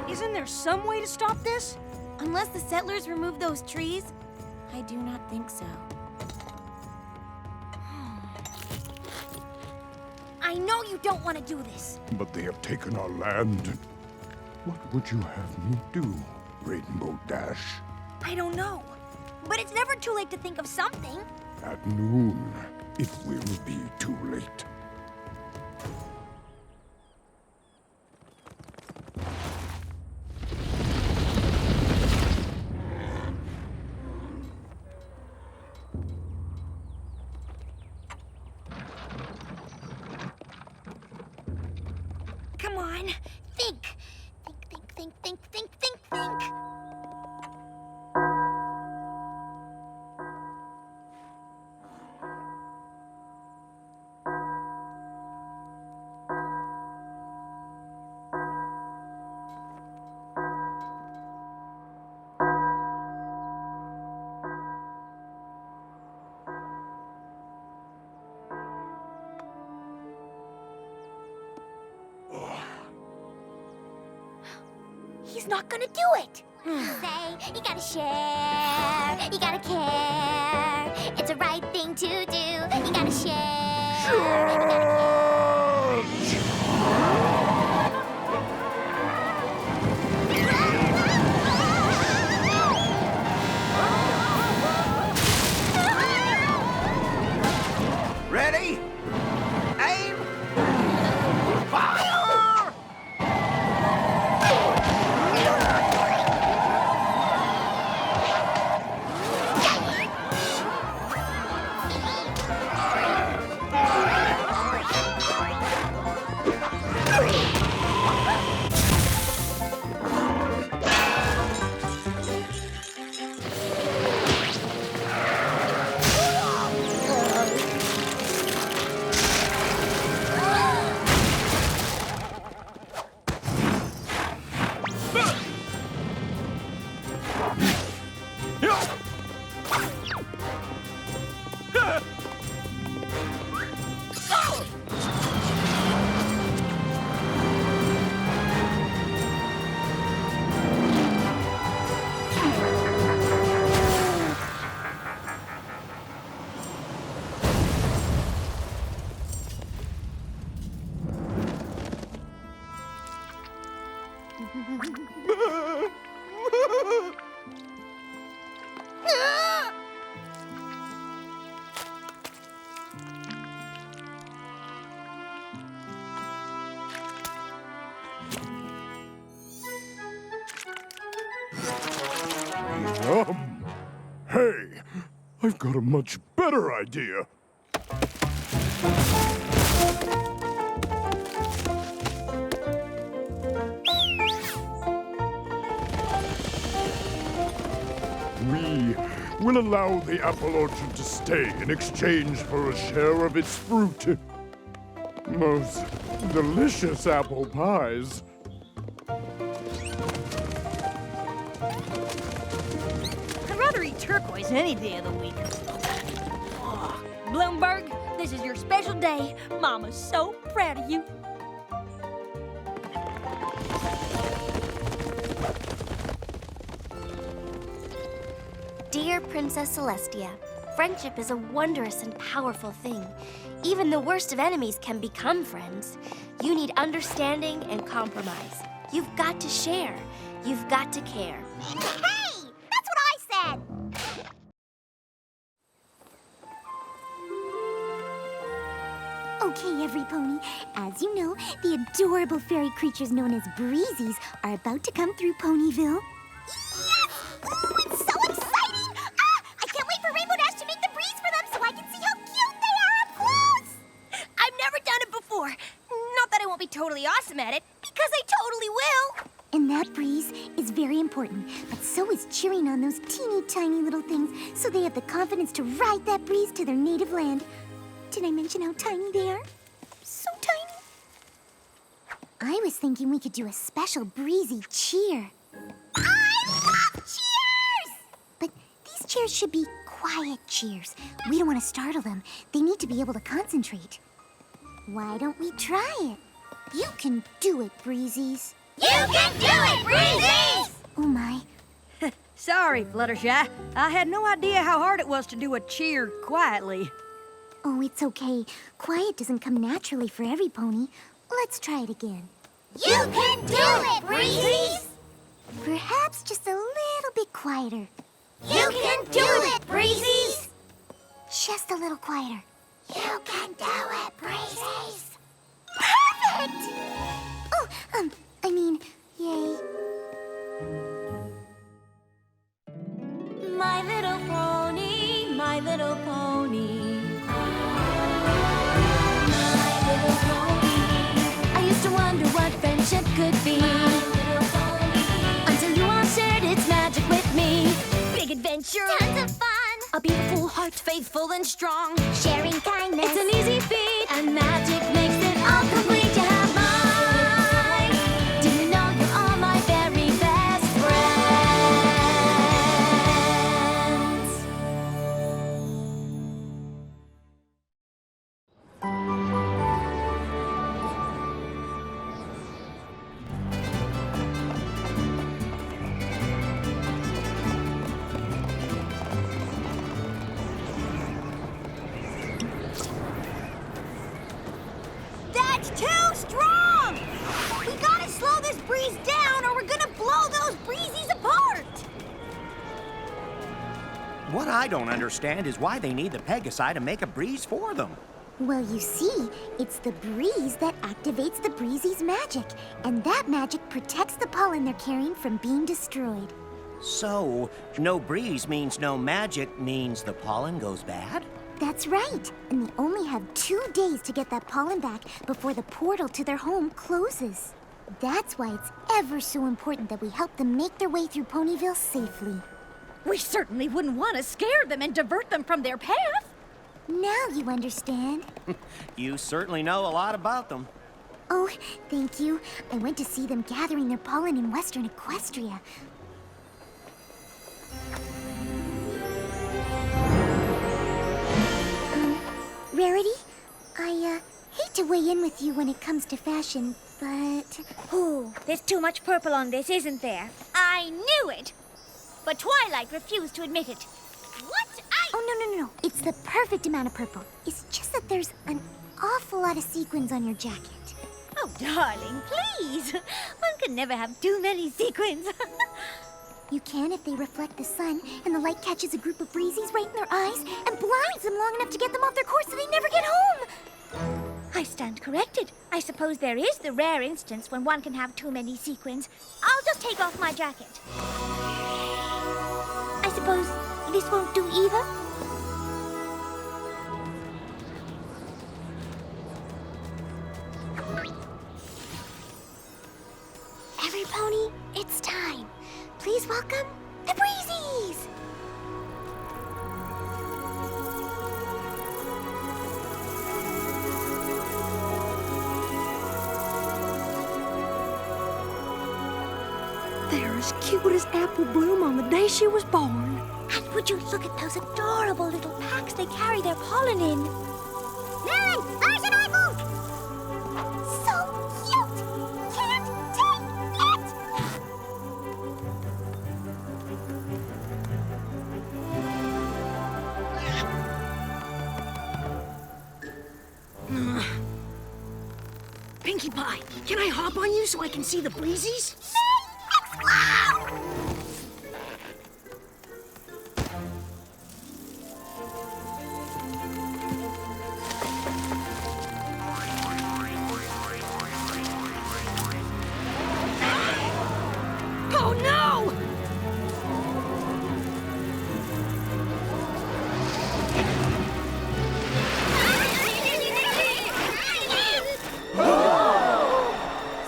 Isn't there some way to stop this? Unless the settlers remove those trees, I do not think so. I know you don't want to do this. But they have taken our land. What would you have me do, Rainbow Dash? I don't know. But it's never too late to think of something. At noon, it will be too late. Come on, think. Think. He's not gonna do it. Say, you gotta share. You gotta care. It's the right thing to do. You gotta share. You gotta Ready? Aim! Fire! I've got a much better idea. We will allow the apple orchard to stay in exchange for a share of its fruit. Most delicious apple pies. I'd rather eat turquoise any day of the week. Oh, Bloomberg, this is your special day. Mama's so proud of you. Dear Princess Celestia, friendship is a wondrous and powerful thing. Even the worst of enemies can become friends. You need understanding and compromise. You've got to share. You've got to care. Hey! That's what I said! Okay, everypony. As you know, the adorable fairy creatures known as breezies are about to come through Ponyville. Yes! Ooh, it's so exciting! I can't wait for Rainbow Dash to make the breeze for them so I can see how cute they are up close! I've never done it before. Not that I won't be totally awesome at it, because I totally will. And that breeze is very important, but so is cheering on those teeny tiny little things so they have the confidence to ride that breeze to their native land. Did I mention how tiny they are? So tiny. I was thinking we could do a special breezy cheer. I love cheers! But these cheers should be quiet cheers. We don't want to startle them. They need to be able to concentrate. Why don't we try it? You can do it, breezies. You can do it, breezies! Oh my. Sorry, Fluttershy. I had no idea how hard it was to do a cheer quietly. Oh, it's okay. Quiet doesn't come naturally for every pony. Let's try it again. You can do it, breezies! Perhaps just a little bit quieter. You can do it, breezies! Just a little quieter. You can do it, breezies! Perfect! Oh, I mean, yay. My little pony, my little pony. I used to wonder what friendship could be. Until you all shared its magic with me. Big adventure. Tons of fun! A beautiful heart, faithful and strong. Sharing kindness. It's an easy feat. And magic makes it all complete. You have mine. Do you know you're all my very best friends? That's too strong! We gotta slow this breeze down or we're gonna blow those breezies apart! What I don't understand is why they need the pegasi to make a breeze for them. Well, you see, it's the breeze that activates the breezy's magic, and that magic protects the pollen they're carrying from being destroyed. So, no breeze means no magic means the pollen goes bad? That's right, and they only have 2 days to get that pollen back before the portal to their home closes. That's why it's ever so important that we help them make their way through Ponyville safely. We certainly wouldn't want to scare them and divert them from their path. Now you understand. You certainly know a lot about them. Oh, thank you. I went to see them gathering their pollen in western Equestria. Rarity, I hate to weigh in with you when it comes to fashion, but... Ooh, there's too much purple on this, isn't there? I knew it! But Twilight refused to admit it. What? Oh, no. It's the perfect amount of purple. It's just that there's an awful lot of sequins on your jacket. Oh, darling, please! One can never have too many sequins. You can if they reflect the sun and the light catches a group of breezies right in their eyes and blinds them long enough to get them off their course so they never get home. I stand corrected. I suppose there is the rare instance when one can have too many sequins. I'll just take off my jacket. I suppose this won't do either? Please welcome the Breezies! They're as cute as Apple Bloom on the day she was born. And would you look at those adorable little packs they carry their pollen in? Mary, there's an apple! So cute! Can't take it! Pinkie Pie, can I hop on you so I can see the breezies? Oh no!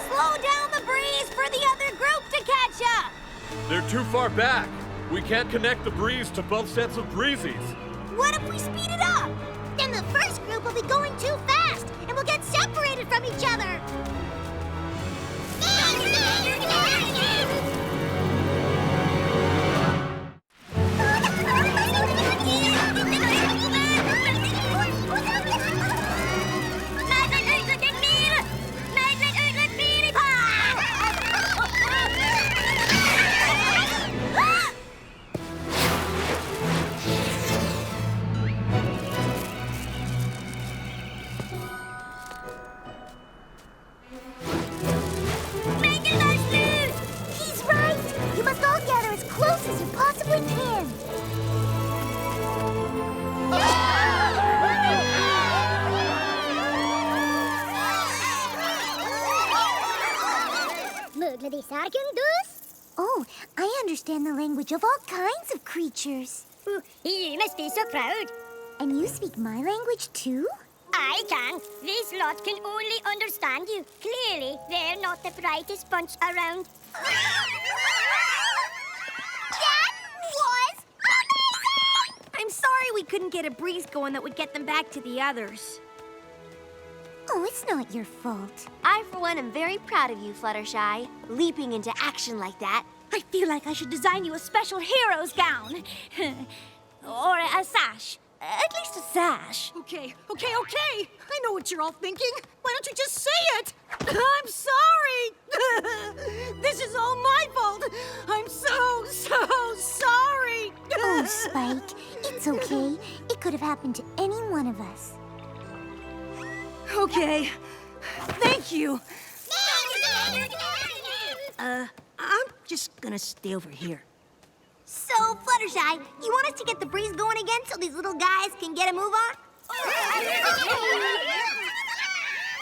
Slow down the breeze for the other group to catch up! They're too far back. We can't connect the breeze to both sets of breezies. What if we speed it up? Then the first group will be going too fast, and we'll get separated from each other. He's right! You must all gather as close as you possibly can. Oh, I understand the language of all kinds of creatures. You must be so proud. And you speak my language too? I can. This lot can only understand you. Clearly, they're not the brightest bunch around. That was amazing! I'm sorry we couldn't get a breeze going that would get them back to the others. Oh, it's not your fault. I, for one, am very proud of you, Fluttershy. Leaping into action like that. I feel like I should design you a special hero's gown. Or a sash. At least a sash. Okay. I know what you're all thinking. Why don't you just say it? I'm sorry. This is all my fault. I'm so sorry. Oh, Spike, it's okay. It could have happened to any one of us. Okay. Thank you. I'm just gonna stay over here. So, Fluttershy, you want us to get the breeze going again so these little guys can get a move on?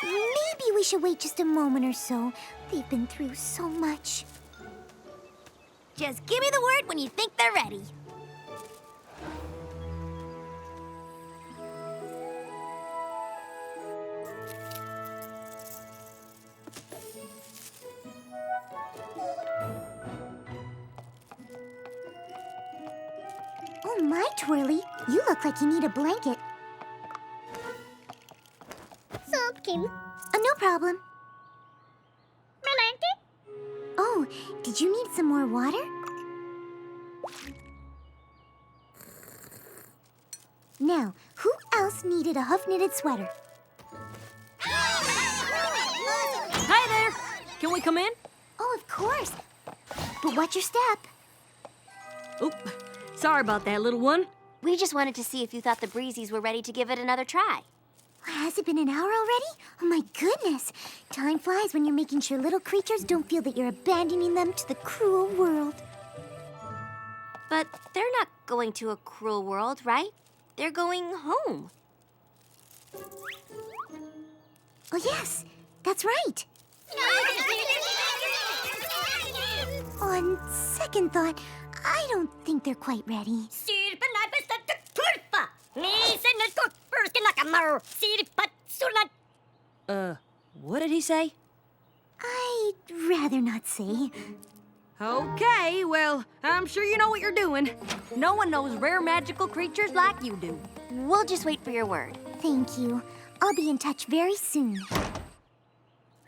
Maybe we should wait just a moment or so. They've been through so much. Just give me the word when you think they're ready. Oh my, Twirly, you look like you need a blanket. Kim. No problem. Oh, did you need some more water? Now, who else needed a hoof-knitted sweater? Hi there. Can we come in? Oh, of course. But watch your step. Oop. Sorry about that, little one. We just wanted to see if you thought the breezies were ready to give it another try. Has it been an hour already? Oh my goodness! Time flies when you're making sure little creatures don't feel that you're abandoning them to the cruel world. But they're not going to a cruel world, right? They're going home. Oh yes, that's right. On second thought, I don't think they're quite ready. What did he say? I'd rather not say. Okay, well, I'm sure you know what you're doing. No one knows rare magical creatures like you do. We'll just wait for your word. Thank you. I'll be in touch very soon.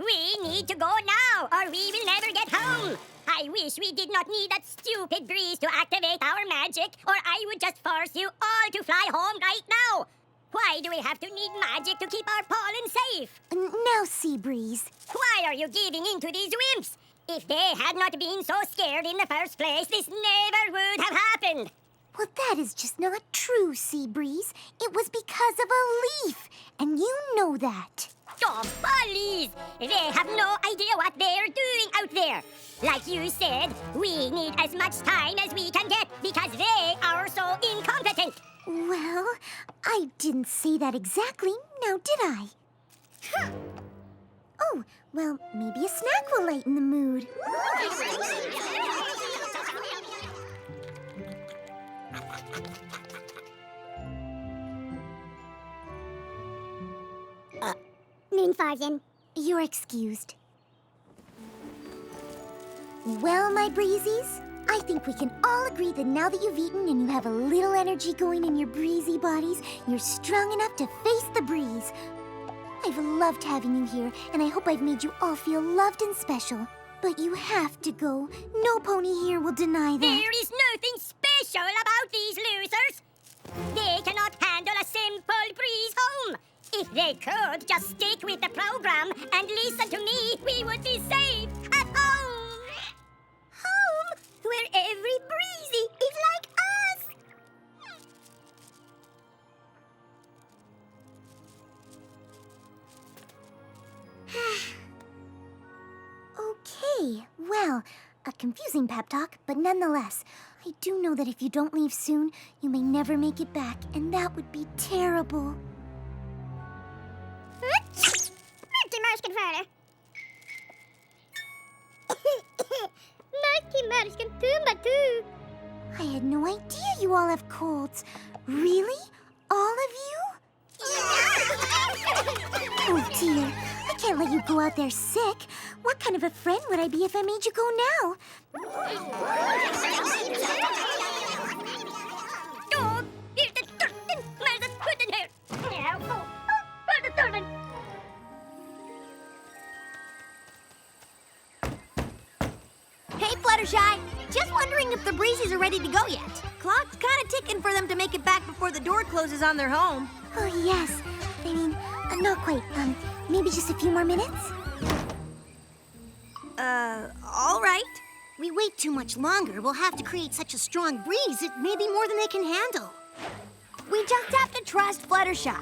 We need to go now, or we will never get home. I wish we did not need that stupid breeze to activate our magic, or I would just force you all to fly home right now. Why do we have to need magic to keep our pollen safe? Now, Seabreeze. Why are you giving in to these wimps? If they had not been so scared in the first place, this never would have happened. Well, that is just not true, Seabreeze. It was because of a leaf, and you know that. Oh, please! They have no idea what they're doing out there. Like you said, we need as much time as we can get because they are so incompetent. Well, I didn't say that exactly, now did I? Oh, well, maybe a snack will lighten the mood. Moonfarden, you're excused. Well, my breezies, I think we can all agree that now that you've eaten and you have a little energy going in your breezy bodies, you're strong enough to face the breeze. I've loved having you here, and I hope I've made you all feel loved and special. But you have to go. No pony here will deny that. There is nothing special about these losers. They cannot handle a simple breeze home. If they could just stick with the program and listen to me, we would be safe at home. Home, where every breezy is like us. Okay, well, a confusing pep talk, but nonetheless, I do know that if you don't leave soon, you may never make it back, and that would be terrible. I had no idea you all have colds. Really? All of you? Oh dear, I can't let you go out there sick. What kind of a friend would I be if I made you go now? Hey, Fluttershy! Just wondering if the breezies are ready to go yet. Clock's kind of ticking for them to make it back before the door closes on their home. Oh, yes. I mean, not quite. Maybe just a few more minutes? All right. We wait too much longer, we'll have to create such a strong breeze it may be more than they can handle. We just have to trust Fluttershy.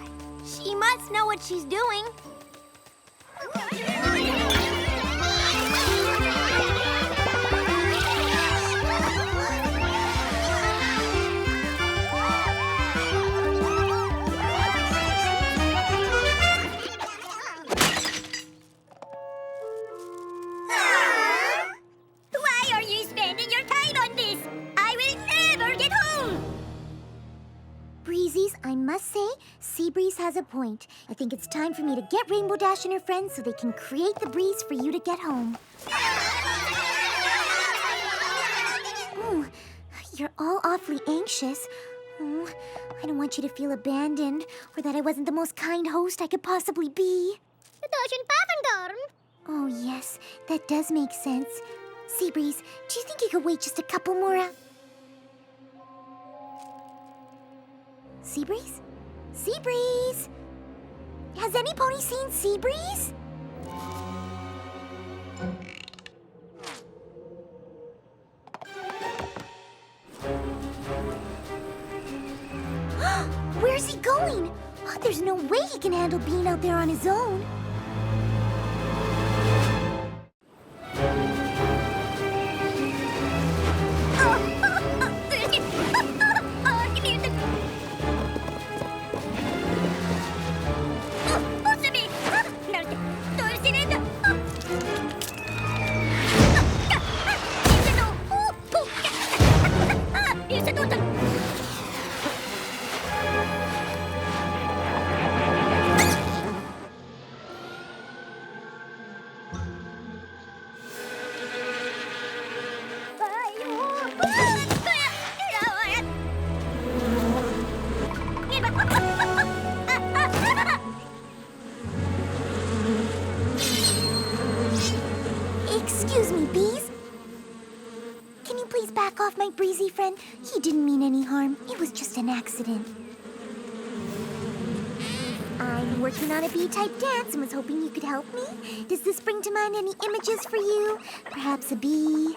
She must know what she's doing. Breezies, I must say, Seabreeze has a point. I think it's time for me to get Rainbow Dash and her friends so they can create the breeze for you to get home. Oh, you're all awfully anxious. Oh, I don't want you to feel abandoned or that I wasn't the most kind host I could possibly be. Oh, yes, that does make sense. Seabreeze, do you think you could wait just a couple more hours? Seabreeze? Seabreeze! Has any pony seen Seabreeze? Where's he going? Oh, there's no way he can handle being out there on his own. back off my breezy friend? He didn't mean any harm. It was just an accident. I'm working on a bee-type dance and was hoping you could help me. Does this bring to mind any images for you? Perhaps a bee?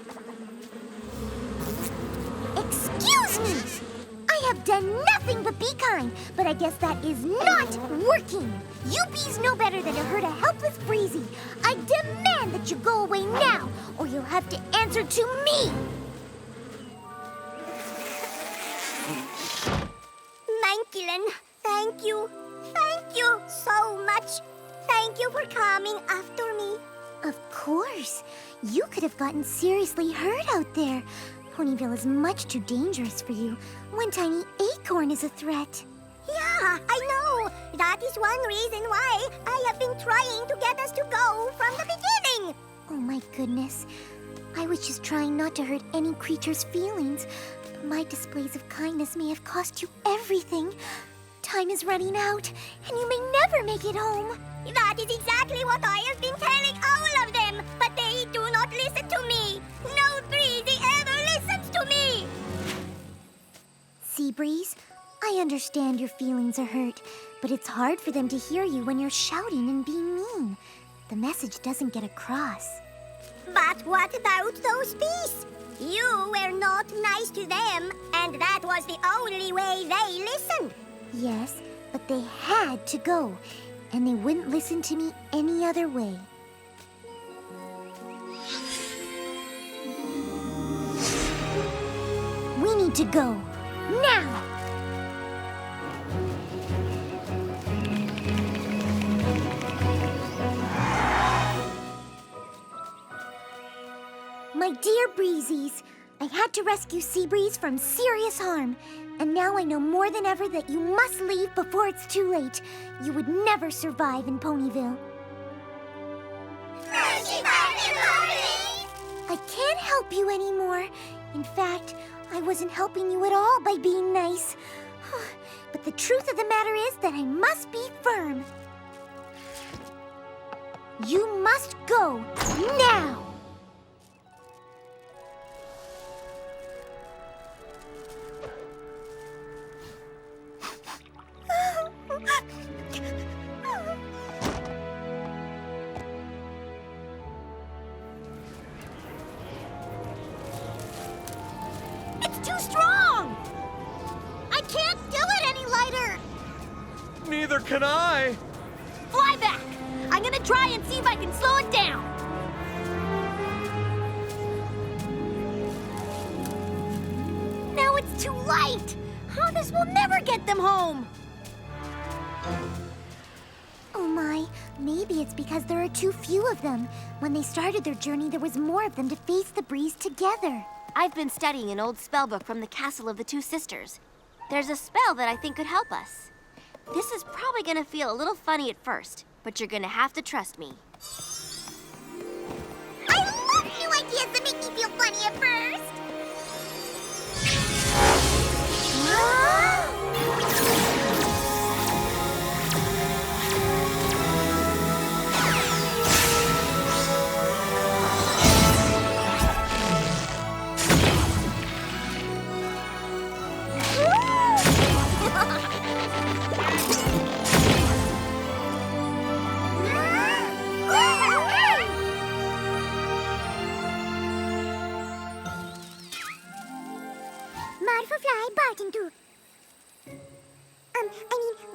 Excuse me! I have done nothing but be kind, but I guess that is not working. You bees know better than to hurt a helpless breezy. I demand that you go away now, or you'll have to answer to me. Mankilen, thank you. Thank you so much. Thank you for coming after me. Of course. You could have gotten seriously hurt out there. Ponyville is much too dangerous for you. One tiny acorn is a threat. Yeah, I know. That is one reason why I have been trying to get us to go from the beginning. Oh my goodness. I was just trying not to hurt any creature's feelings. But my displays of kindness may have cost you everything. Time is running out, and you may never make it home. That is exactly what I have been telling all of them, but they do not listen to me. No breezy ever listens to me. Seabreeze, I understand your feelings are hurt, but it's hard for them to hear you when you're shouting and being mean. The message doesn't get across. But what about those bees? You were not nice to them, and that was the only way they listened. Yes, but they had to go, and they wouldn't listen to me any other way. We need to go, now! My dear Breezies, I had to rescue Seabreeze from serious harm. And now I know more than ever that you must leave before it's too late. You would never survive in Ponyville. I can't help you anymore. In fact, I wasn't helping you at all by being nice. But the truth of the matter is that I must be firm. You must go now! It's too strong! I can't do it any lighter! Neither can I. Fly back! I'm gonna try and see if I can slow it down. Now it's too light! Oh, this will never get them home! Oh my, maybe it's because there are too few of them. When they started their journey, there was more of them to face the breeze together. I've been studying an old spellbook from the Castle of the Two Sisters. There's a spell that I think could help us. This is probably gonna feel a little funny at first, but you're gonna have to trust me. I love new ideas that make me feel funny at first! Marfafly barking to.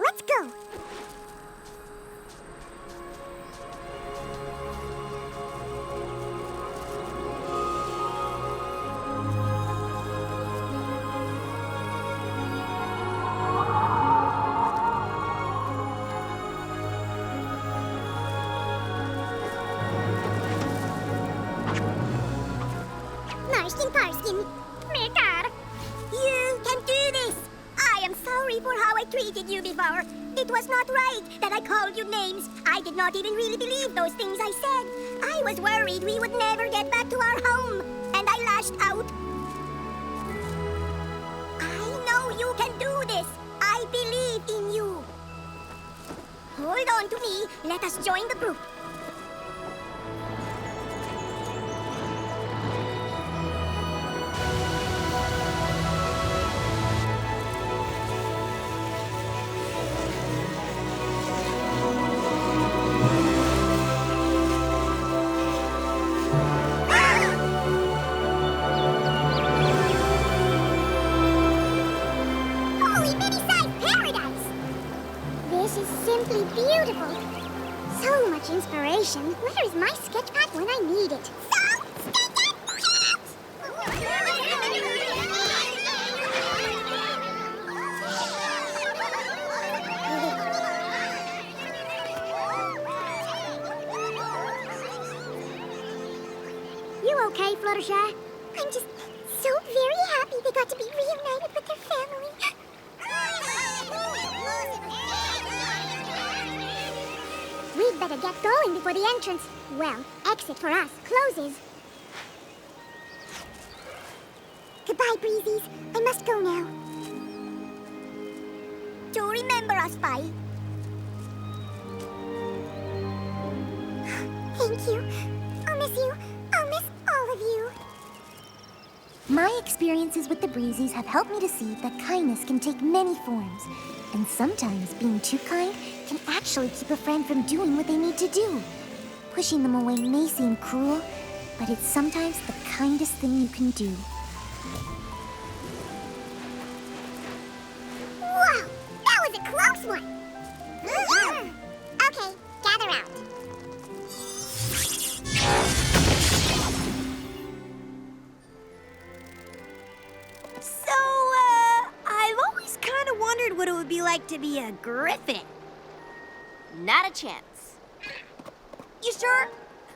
Let's go. Marskin Parskin, Mekar, you can do this! I am sorry for how I treated you before. It was not right that I called you names. I did not even really believe those things I said. I was worried we would never get back to our home, and I lashed out. I know you can do this. I believe in you. Hold on to me. Let us join the group. much inspiration. Where is my sketch pad when I need it? So, You okay, Fluttershy? I'm just so very happy they got to be reunited with their family. We'd better get going before the entrance, well, exit for us, closes. Goodbye, Breezies. I must go now. Do remember us, Spy. Thank you. I'll miss you. I'll miss all of you. My experiences with the Breezies have helped me to see that kindness can take many forms. And sometimes being too kind can actually keep a friend from doing what they need to do. Pushing them away may seem cruel, but it's sometimes the kindest thing you can do. Whoa! That was a close one! Okay, gather round. I've always kind of wondered what it would be like to be a griffin. Not a chance. You sure?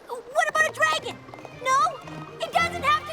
What about a dragon? No? It doesn't have